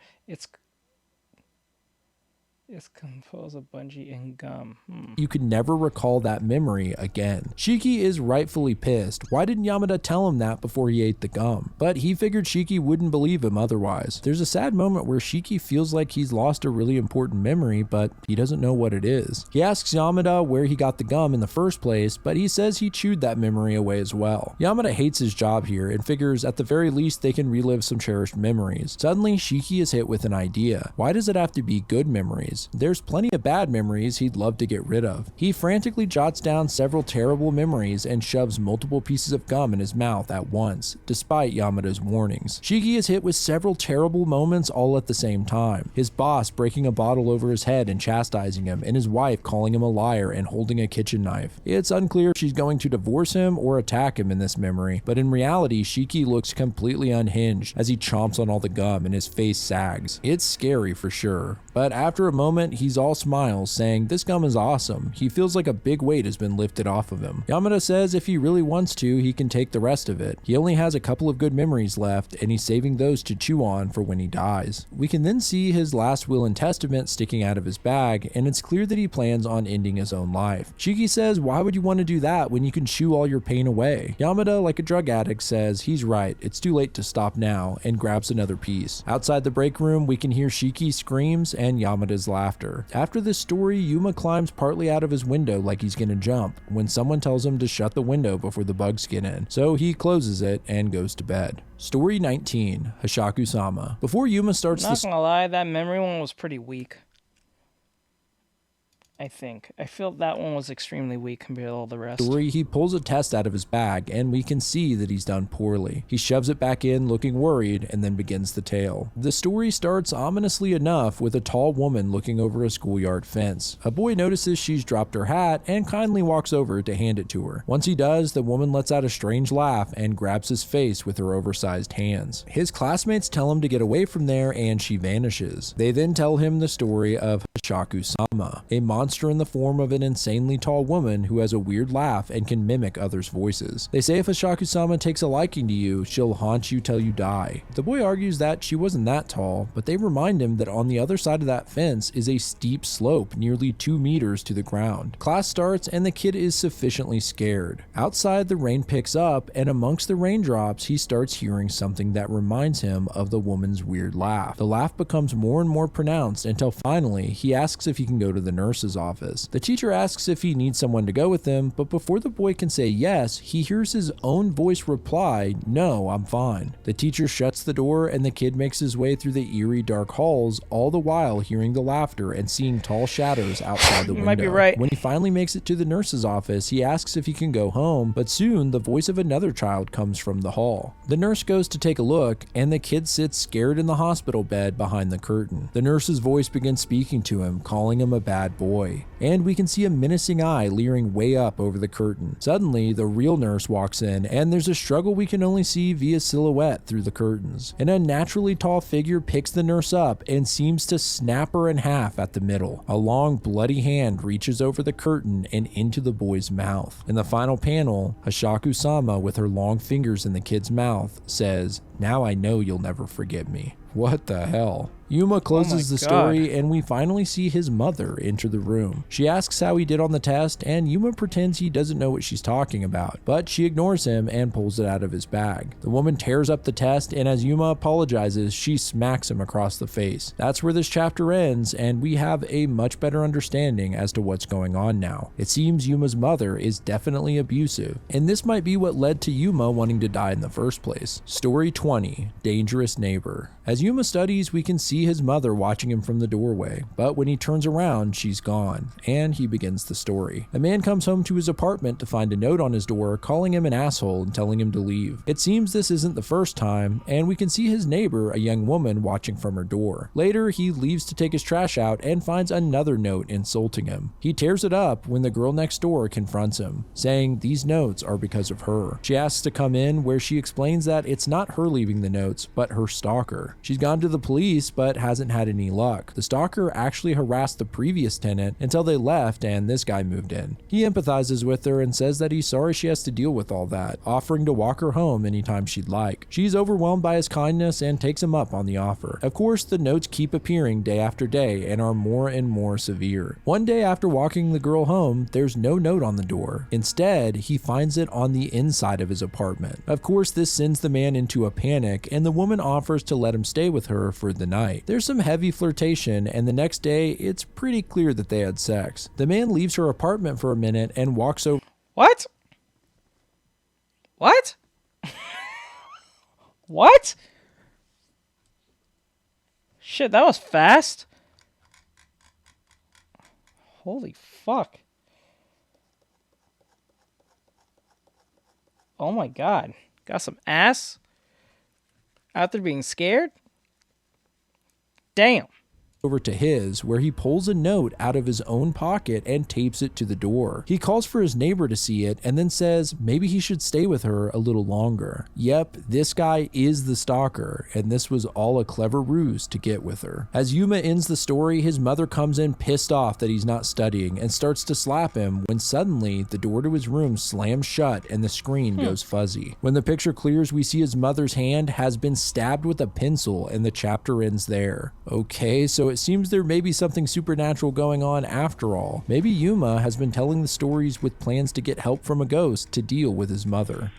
It's composed of bungee and gum. You can never recall that memory again. Shiki is rightfully pissed. Why didn't Yamada tell him that before he ate the gum? But he figured Shiki wouldn't believe him otherwise. There's a sad moment where Shiki feels like he's lost a really important memory, but he doesn't know what it is. He asks Yamada where he got the gum in the first place, but he says he chewed that memory away as well. Yamada hates his job here and figures at the very least they can relive some cherished memories. Suddenly, Shiki is hit with an idea. Why does it have to be good memories? There's plenty of bad memories he'd love to get rid of. He frantically jots down several terrible memories and shoves multiple pieces of gum in his mouth at once, despite Yamada's warnings. Shiki is hit with several terrible moments all at the same time. His boss breaking a bottle over his head and chastising him, and his wife calling him a liar and holding a kitchen knife. It's unclear if she's going to divorce him or attack him in this memory, but in reality, Shiki looks completely unhinged as he chomps on all the gum and his face sags. It's scary for sure, but after a moment, he's all smiles, saying this gum is awesome. He feels like a big weight has been lifted off of him. Yamada says if he really wants to, he can take the rest of it. He only has a couple of good memories left, and he's saving those to chew on for when he dies. We can then see his last will and testament sticking out of his bag, and it's clear that he plans on ending his own life. Shiki says, why would you want to do that when you can chew all your pain away? Yamada, like a drug addict, says he's right, it's too late to stop now, and grabs another piece. Outside the break room, we can hear Shiki screams, and and Yamada's laughter. After this story, Yuma climbs partly out of his window like he's gonna jump when someone tells him to shut the window before the bugs get in, so he closes it and goes to bed. Story 19, Hashaku-sama. Before Yuma starts Not gonna lie, that memory one was pretty weak. I feel that one was extremely weak compared to all the rest. Story, he pulls a test out of his bag, and we can see that he's done poorly. He shoves it back in, looking worried, and then begins the tale. The story starts ominously enough with a tall woman looking over a schoolyard fence. A boy notices she's dropped her hat and kindly walks over to hand it to her. Once he does, the woman lets out a strange laugh and grabs his face with her oversized hands. His classmates tell him to get away from there, and she vanishes. They then tell him the story of Hashaku-sama, a monster in the form of an insanely tall woman who has a weird laugh and can mimic others' voices. They say if Hashaku-sama takes a liking to you, she'll haunt you till you die. The boy argues that she wasn't that tall, but they remind him that on the other side of that fence is a steep slope nearly 2 meters to the ground. Class starts and the kid is sufficiently scared. Outside, the rain picks up, and amongst the raindrops, he starts hearing something that reminds him of the woman's weird laugh. The laugh becomes more and more pronounced until finally he asks if he can go to the nurse's office. The teacher asks if he needs someone to go with him, but before the boy can say yes, he hears his own voice reply, "No, I'm fine." The teacher shuts the door and the kid makes his way through the eerie dark halls, all the while hearing the laughter and seeing tall shadows outside the window. Might be right. When he finally makes it to the nurse's office, he asks if he can go home, but soon the voice of another child comes from the hall. The nurse goes to take a look, and the kid sits scared in the hospital bed behind the curtain. The nurse's voice begins speaking to him, calling him a bad boy. And we can see a menacing eye leering way up over the curtain. Suddenly, the real nurse walks in, and there's a struggle we can only see via silhouette through the curtains. An unnaturally tall figure picks the nurse up and seems to snap her in half at the middle. A long, bloody hand reaches over the curtain and into the boy's mouth. In the final panel, Hashaku-sama, with her long fingers in the kid's mouth, says, "Now I know you'll never forget me." What the hell? Yuma closes the story, and we finally see his mother enter the room. She asks how he did on the test, and Yuma pretends he doesn't know what she's talking about, but she ignores him and pulls it out of his bag. The woman tears up the test, and as Yuma apologizes, she smacks him across the face. That's where this chapter ends, and we have a much better understanding as to what's going on now. It seems Yuma's mother is definitely abusive, and this might be what led to Yuma wanting to die in the first place. Story 20, Dangerous Neighbor. As Yuma studies, we can see his mother watching him from the doorway, but when he turns around, she's gone, and he begins the story. A man comes home to his apartment to find a note on his door calling him an asshole and telling him to leave. It seems this isn't the first time, and we can see his neighbor, a young woman, watching from her door. Later, he leaves to take his trash out and finds another note insulting him. He tears it up when the girl next door confronts him, saying these notes are because of her. She asks to come in, where she explains that it's not her leaving the notes, but her stalker. She's gone to the police, but hasn't had any luck. The stalker actually harassed the previous tenant until they left and this guy moved in. He empathizes with her and says that he's sorry she has to deal with all that, offering to walk her home anytime she'd like. She's overwhelmed by his kindness and takes him up on the offer. Of course, the notes keep appearing day after day and are more and more severe. One day after walking the girl home, there's no note on the door. Instead, he finds it on the inside of his apartment. Of course, this sends the man into a panic, and the woman offers to let him stay with her for the night. There's some heavy flirtation, and the next day, it's pretty clear that they had sex. The man leaves her apartment for a minute and walks over. What? What? What? Shit, that was fast. Holy fuck. Oh my god. Got some ass after being scared? Damn. Over to his, where he pulls a note out of his own pocket and tapes it to the door. He calls for his neighbor to see it and then says maybe he should stay with her a little longer. Yep, this guy is the stalker, and this was all a clever ruse to get with her. As Yuma ends the story, his mother comes in pissed off that he's not studying and starts to slap him when suddenly the door to his room slams shut and the screen goes fuzzy. When the picture clears, we see his mother's hand has been stabbed with a pencil, and the chapter ends there. Okay, so it seems there may be something supernatural going on after all. Maybe Yuma has been telling the stories with plans to get help from a ghost to deal with his mother.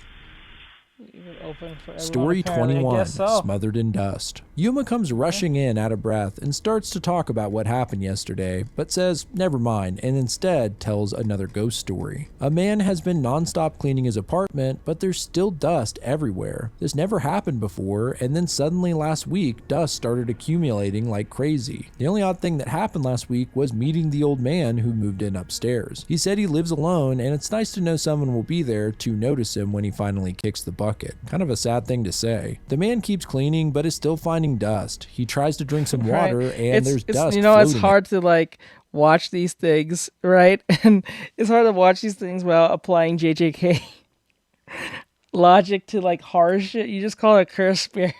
Leave it open for everyone, Story apparently. I 21, guess so. Smothered in Dust. Yuma comes rushing in out of breath and starts to talk about what happened yesterday, but says never mind and instead tells another ghost story. A man has been nonstop cleaning his apartment, but there's still dust everywhere. This never happened before, and then suddenly last week, dust started accumulating like crazy. The only odd thing that happened last week was meeting the old man who moved in upstairs. He said he lives alone, and it's nice to know someone will be there to notice him when he finally kicks the bucket. Kind of a sad thing to say. The man keeps cleaning but is still finding dust. He tries to drink some water and there's dust You know, it's floating hard to like watch these things, right? And it's hard to watch these things without applying JJK logic to like horror shit. You just call it a cursed spirit.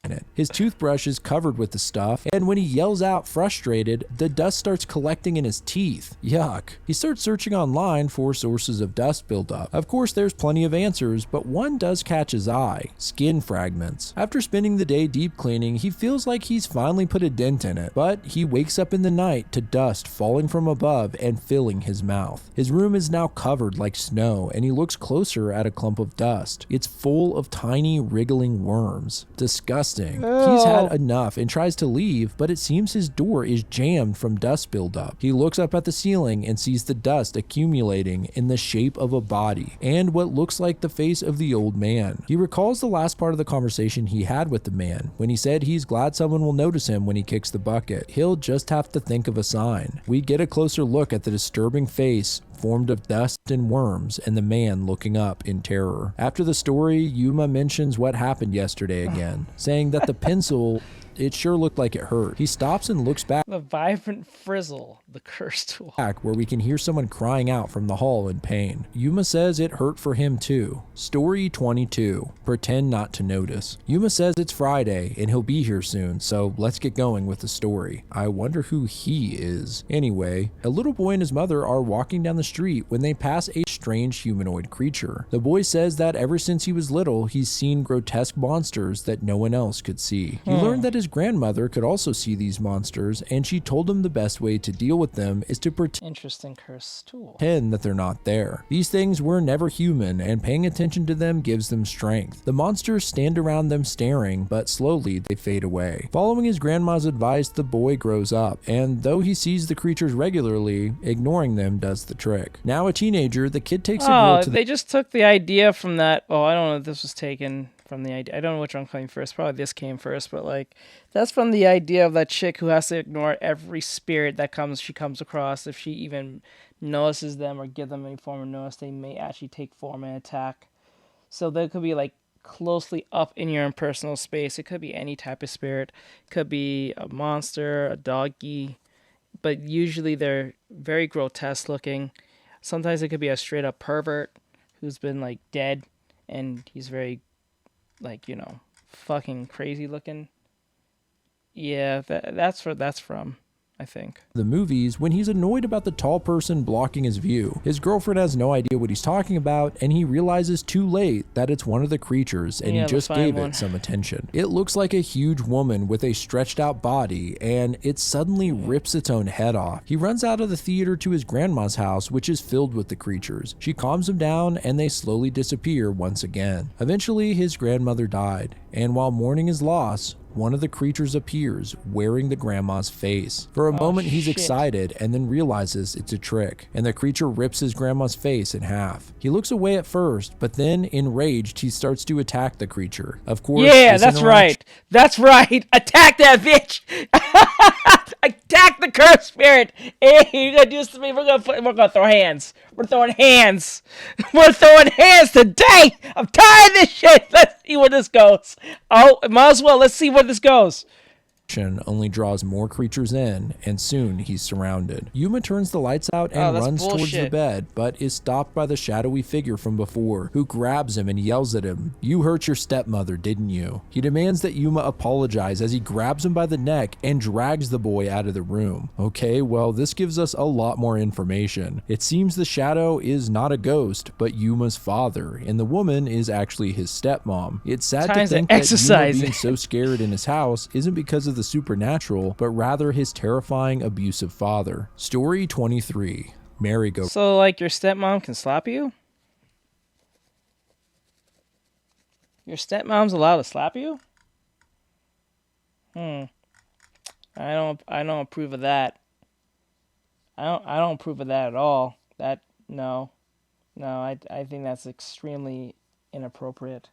in it. His toothbrush is covered with the stuff, and when he yells out frustrated, the dust starts collecting in his teeth. Yuck. He starts searching online for sources of dust buildup. Of course, there's plenty of answers, but one does catch his eye: skin fragments. After spending the day deep cleaning, he feels like he's finally put a dent in it, but he wakes up in the night to dust falling from above and filling his mouth. His room is now covered like snow, and he looks closer at a clump of dust. It's full of tiny wriggling worms. Disgusting. He's had enough and tries to leave, but it seems his door is jammed from dust buildup. He looks up at the ceiling and sees the dust accumulating in the shape of a body and what looks like the face of the old man. He recalls the last part of the conversation he had with the man when he said he's glad someone will notice him when he kicks the bucket. He'll just have to think of a sign. We get a closer look at the disturbing face formed of dust and worms, and the man looking up in terror. After the story, Yuma mentions what happened yesterday again, saying that the pencil, it sure looked like it hurt. He stops and looks back. The vibrant frizzle, the cursed tool. Where we can hear someone crying out from the hall in pain. Yuma says it hurt for him too. Story 22, Pretend Not to Notice. Yuma says it's Friday and he'll be here soon, so let's get going with the story. I wonder who he is. Anyway, a little boy and his mother are walking down the street when they pass a strange humanoid creature. The boy says that ever since he was little, he's seen grotesque monsters that no one else could see. He learned that his grandmother could also see these monsters, and she told him the best way to deal with them is to Interesting cursed tool. pretend that they're not there. These things were never human, and paying attention to them gives them strength. The monsters stand around them staring, but slowly they fade away. Following his grandma's advice, the boy grows up, and though he sees the creatures regularly, ignoring them does the trick. Now a teenager, the kid takes a girl to they just took the idea from that. Oh, I don't know if this was taken from the idea. I don't know which one came first. Probably this came first, but like that's from the idea of that chick who has to ignore every spirit that she comes across. If she even notices them or give them any form of notice, they may actually take form and attack. So they could be like closely up in your impersonal space. It could be any type of spirit. It could be a monster, a doggy, but usually they're very grotesque looking. Sometimes it could be a straight up pervert who's been like dead and he's very like, you know, fucking crazy looking. Yeah, that's where that's from, I think. The movies when he's annoyed about the tall person blocking his view. His girlfriend has no idea what he's talking about, and he realizes too late that it's one of the creatures, and he just gave it some attention. It looks like a huge woman with a stretched out body, and it suddenly rips its own head off. He runs out of the theater to his grandma's house, which is filled with the creatures. She calms him down, and they slowly disappear once again. Eventually, his grandmother died, and while mourning his loss, one of the creatures appears wearing the grandma's face. For a moment, he's excited and then realizes it's a trick, and the creature rips his grandma's face in half. He looks away at first, but then, enraged, he starts to attack the creature. Of course, yeah, that's right. That's right. Attack that bitch. Attack the cursed spirit. Hey, you're gonna do this to me. We're gonna throw hands. We're throwing hands. We're throwing hands today. I'm tired of this shit. Let's see where this goes. Oh, might as well. Let's see where this goes. Only draws more creatures in, and soon he's surrounded. Yuma turns the lights out and runs towards the bed, but is stopped by the shadowy figure from before, who grabs him and yells at him, "You hurt your stepmother, didn't you?" He demands that Yuma apologize as he grabs him by the neck and drags the boy out of the room. Okay, well, this gives us a lot more information. It seems the shadow is not a ghost, but Yuma's father, and the woman is actually his stepmom. It's sad to think that Yuma being so scared in his house isn't because of the supernatural, but rather his terrifying abusive father. Story 23, Mary. So like your stepmom can slap you? Your stepmom's allowed to slap you? Hmm. I don't approve of that. I don't approve of that at all. That no. No, I think that's extremely inappropriate.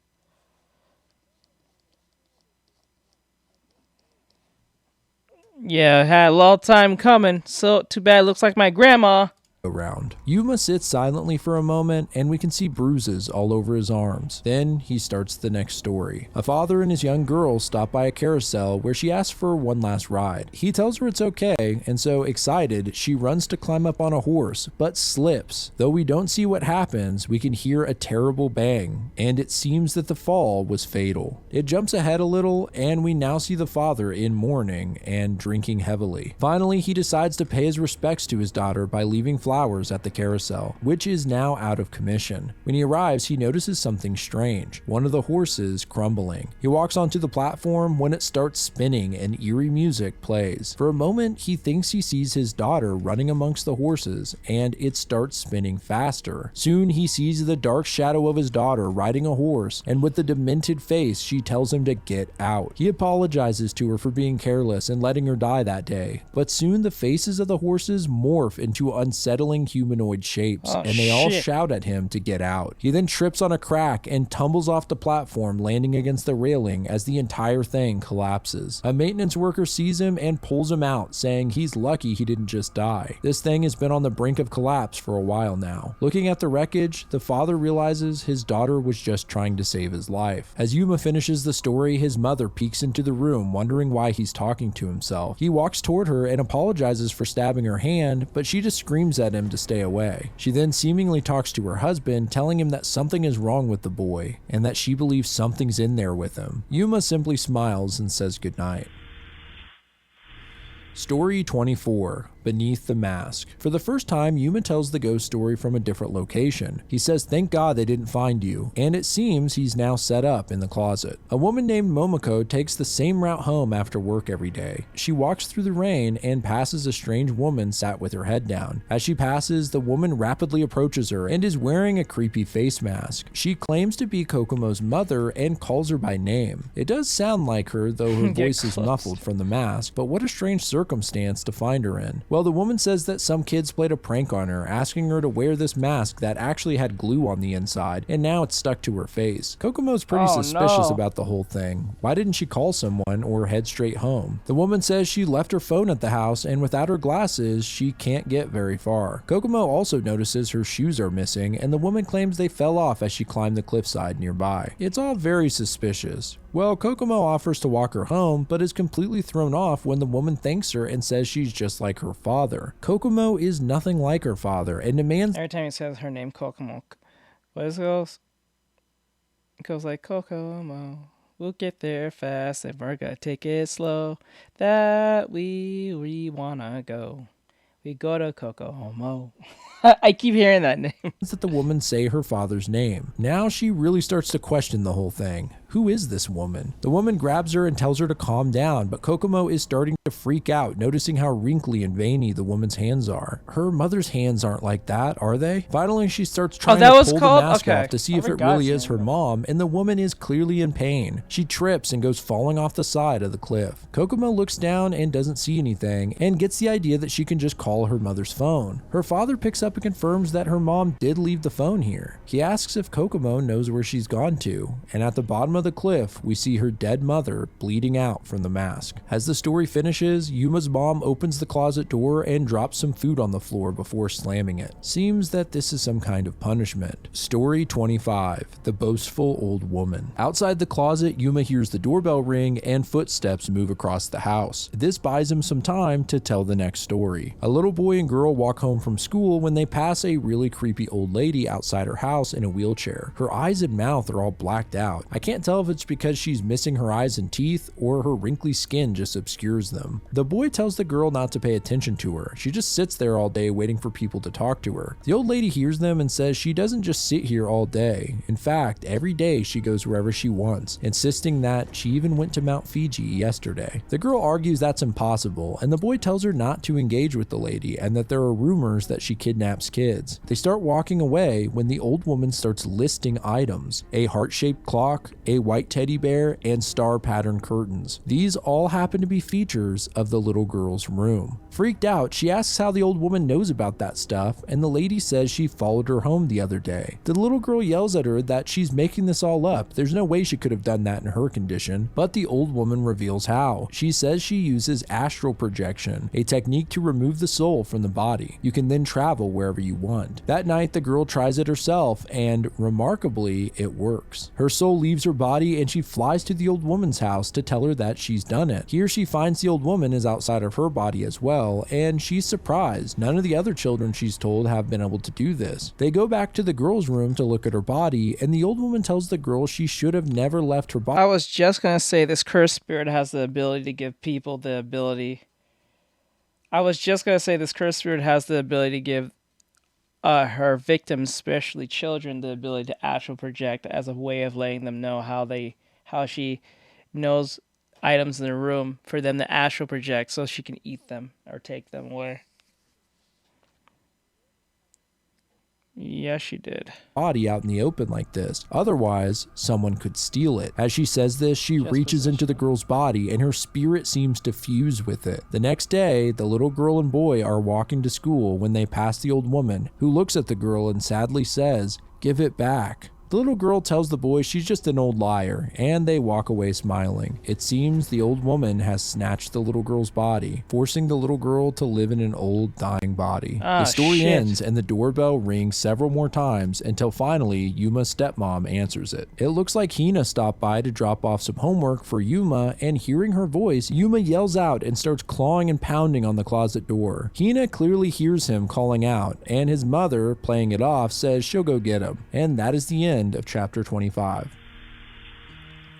Yeah, had a long time coming. So too bad. Looks like my grandma. Around. Yuma sits silently for a moment and we can see bruises all over his arms. Then he starts the next story. A father and his young girl stop by a carousel where she asks for one last ride. He tells her it's okay, and so excited, she runs to climb up on a horse, but slips. Though we don't see what happens, we can hear a terrible bang, and it seems that the fall was fatal. It jumps ahead a little, and we now see the father in mourning and drinking heavily. Finally, he decides to pay his respects to his daughter by leaving flowers at the carousel, which is now out of commission. When he arrives, he notices something strange, one of the horses crumbling. He walks onto the platform when it starts spinning and eerie music plays. For a moment, he thinks he sees his daughter running amongst the horses, and it starts spinning faster. Soon, he sees the dark shadow of his daughter riding a horse, and with a demented face, she tells him to get out. He apologizes to her for being careless and letting her die that day, but soon the faces of the horses morph into unsettling humanoid shapes, and they all shout at him to get out. He then trips on a crack and tumbles off the platform, landing against the railing as the entire thing collapses. A maintenance worker sees him and pulls him out, saying he's lucky he didn't just die. This thing has been on the brink of collapse for a while now. Looking at the wreckage, the father realizes his daughter was just trying to save his life. As Yuma finishes the story, his mother peeks into the room, wondering why he's talking to himself. He walks toward her and apologizes for stabbing her hand, but she just screams at him to stay away. She then seemingly talks to her husband, telling him that something is wrong with the boy and that she believes something's in there with him. Yuma simply smiles and says goodnight. Story 24. Beneath the Mask. For the first time, Yuma tells the ghost story from a different location. He says thank God they didn't find you, and it seems he's now set up in the closet. A woman named Momoko takes the same route home after work every day. She walks through the rain and passes a strange woman sat with her head down. As she passes, the woman rapidly approaches her and is wearing a creepy face mask. She claims to be Kokomo's mother and calls her by name. It does sound like her, though her voice is muffled from the mask, but what a strange circumstance to find her in. Well, the woman says that some kids played a prank on her, asking her to wear this mask that actually had glue on the inside, and now it's stuck to her face. Kokomo's pretty suspicious about the whole thing. Why didn't she call someone or head straight home? The woman says she left her phone at the house, and without her glasses, she can't get very far. Kokomo also notices her shoes are missing, and the woman claims they fell off as she climbed the cliffside nearby. It's all very suspicious. Well, Kokomo offers to walk her home, but is completely thrown off when the woman thanks her and says she's just like her father. Kokomo is nothing like her father and demands— Every time he says her name, Kokomo, what is it goes? It goes like, Kokomo, we'll get there fast and we're gonna take it slow. That we wanna go. We go to Kokomo. I keep hearing that name. that the woman say her father's name. Now she really starts to question the whole thing. Who is this woman? The woman grabs her and tells her to calm down, but Kokomo is starting to freak out, noticing how wrinkly and veiny the woman's hands are. Her mother's hands aren't like that, are they? Finally, she starts trying to pull the mask off to see if it really is her mom, and the woman is clearly in pain. She trips and goes falling off the side of the cliff. Kokomo looks down and doesn't see anything, and gets the idea that she can just call her mother's phone. Her father picks up and confirms that her mom did leave the phone here. He asks if Kokomo knows where she's gone to, and at the bottom of the cliff, we see her dead mother bleeding out from the mask. As the story finishes, Yuma's mom opens the closet door and drops some food on the floor before slamming it. Seems that this is some kind of punishment. Story 25. The Boastful Old Woman. Outside the closet, Yuma hears the doorbell ring and footsteps move across the house. This buys him some time to tell the next story. A little boy and girl walk home from school when they pass a really creepy old lady outside her house in a wheelchair. Her eyes and mouth are all blacked out. I can't tell if it's because she's missing her eyes and teeth or her wrinkly skin just obscures them. The boy tells the girl not to pay attention to her. She just sits there all day waiting for people to talk to her. The old lady hears them and says she doesn't just sit here all day. In fact, every day she goes wherever she wants, insisting that she even went to Mount Fiji yesterday. The girl argues that's impossible, and the boy tells her not to engage with the lady and that there are rumors that she kidnaps kids. They start walking away when the old woman starts listing items: a heart-shaped clock, a white teddy bear, and star pattern curtains. These all happen to be features of the little girl's room. Freaked out, she asks how the old woman knows about that stuff, and the lady says she followed her home the other day. The little girl yells at her that she's making this all up. There's no way she could have done that in her condition, but the old woman reveals how. She says she uses astral projection, a technique to remove the soul from the body. You can then travel wherever you want. That night, the girl tries it herself, and remarkably, it works. Her soul leaves her body, and she flies to the old woman's house to tell her that she's done it. Here, she finds the old woman is outside of her body as well, and she's surprised. None of the other children, she's told, have been able to do this. They go back to the girl's room to look at her body, and the old woman tells the girl she should have never left her body. I was just going to say this cursed spirit has the ability to give people the ability. I was just going to say this cursed spirit has the ability to give her victims, especially children, the ability to astral project as a way of letting them know how she knows items in the room for them to astral project so she can eat them or take them away. Yes, she did. Body out in the open like this. Otherwise, someone could steal it. As she says this, she reaches into the girl's body and her spirit seems to fuse with it. The next day, the little girl and boy are walking to school when they pass the old woman, who looks at the girl and sadly says, "Give it back." The little girl tells the boy she's just an old liar, and they walk away smiling. It seems the old woman has snatched the little girl's body, forcing the little girl to live in an old, dying body. The story ends, and the doorbell rings several more times until finally Yuma's stepmom answers it. It looks like Hina stopped by to drop off some homework for Yuma, and hearing her voice, Yuma yells out and starts clawing and pounding on the closet door. Hina clearly hears him calling out, and his mother, playing it off, says she'll go get him. And that is the end of chapter 25.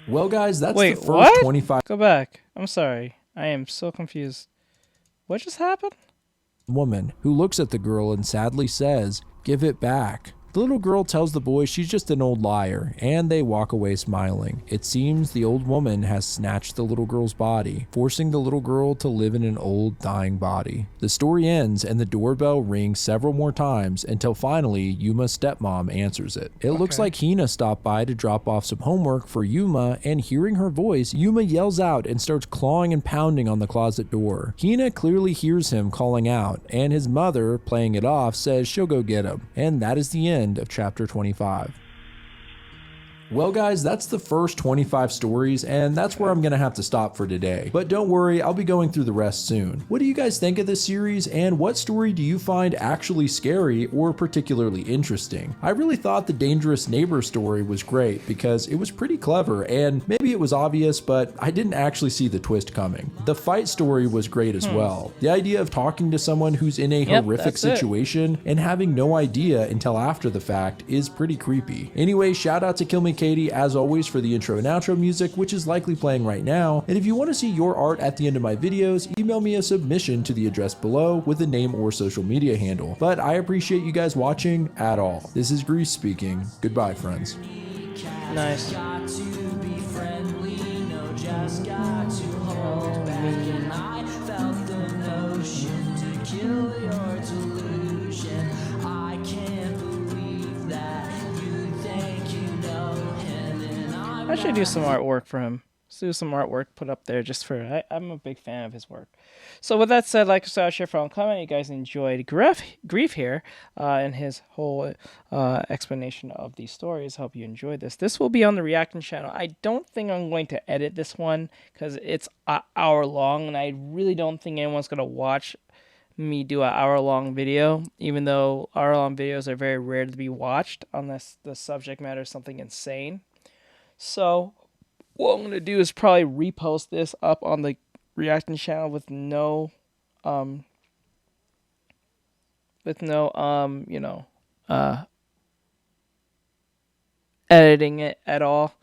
Well, guys, that's the first 25. Go back. I'm sorry. I am so confused. What just happened? Woman who looks at the girl and sadly says, "Give it back." The little girl tells the boy she's just an old liar, and they walk away smiling. It seems the old woman has snatched the little girl's body, forcing the little girl to live in an old, dying body. The story ends, and the doorbell rings several more times until finally Yuma's stepmom answers it. It looks like Hina stopped by to drop off some homework for Yuma, and hearing her voice, Yuma yells out and starts clawing and pounding on the closet door. Hina clearly hears him calling out, and his mother, playing it off, says she'll go get him. And that is the end of chapter 25. Well, guys, that's the first 25 stories, and that's where I'm going to have to stop for today. But don't worry, I'll be going through the rest soon. What do you guys think of this series, and what story do you find actually scary or particularly interesting? I really thought the Dangerous Neighbor story was great because it was pretty clever, and maybe it was obvious, but I didn't actually see the twist coming. The fight story was great as well. The idea of talking to someone who's in a horrific situation and having no idea until after the fact is pretty creepy. Anyway, shout out to Kill Me Katie, as always, for the intro and outro music, which is likely playing right now. And if you want to see your art at the end of my videos, email me a submission to the address below with a name or social media handle. But I appreciate you guys watching at all. This is Grease speaking. Goodbye, friends. Nice. I should do some artwork for him. Let's do some artwork, put up there just for... I'm a big fan of his work. So with that said, like, subscribe, share, follow, and comment. You guys enjoyed Grief here and his whole explanation of these stories. Hope you enjoyed this. This will be on the reacting channel. I don't think I'm going to edit this one because it's an hour long, and I really don't think anyone's going to watch me do an hour-long video, even though hour-long videos are very rare to be watched unless the subject matter is something insane. So what I'm going to do is probably repost this up on the reacting channel with no editing it at all.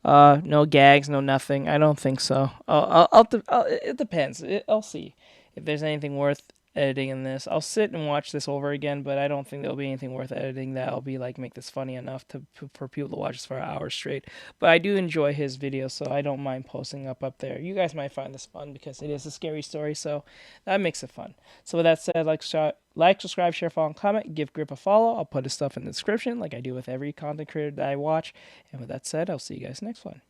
No gags, no nothing. I don't think so. It depends. I'll see if there's anything worth editing in this. I'll sit and watch this over again, but I don't think there'll be anything worth editing that'll be like make this funny enough for people to watch this for an hour straight. But I do enjoy his videos, so I don't mind posting up there. You guys might find this fun because it is a scary story, so that makes it fun. So with that said, like, subscribe, share, follow, and comment. Give Grip a follow. I'll put his stuff in the description like I do with every content creator that I watch. And with that said, I'll see you guys next one.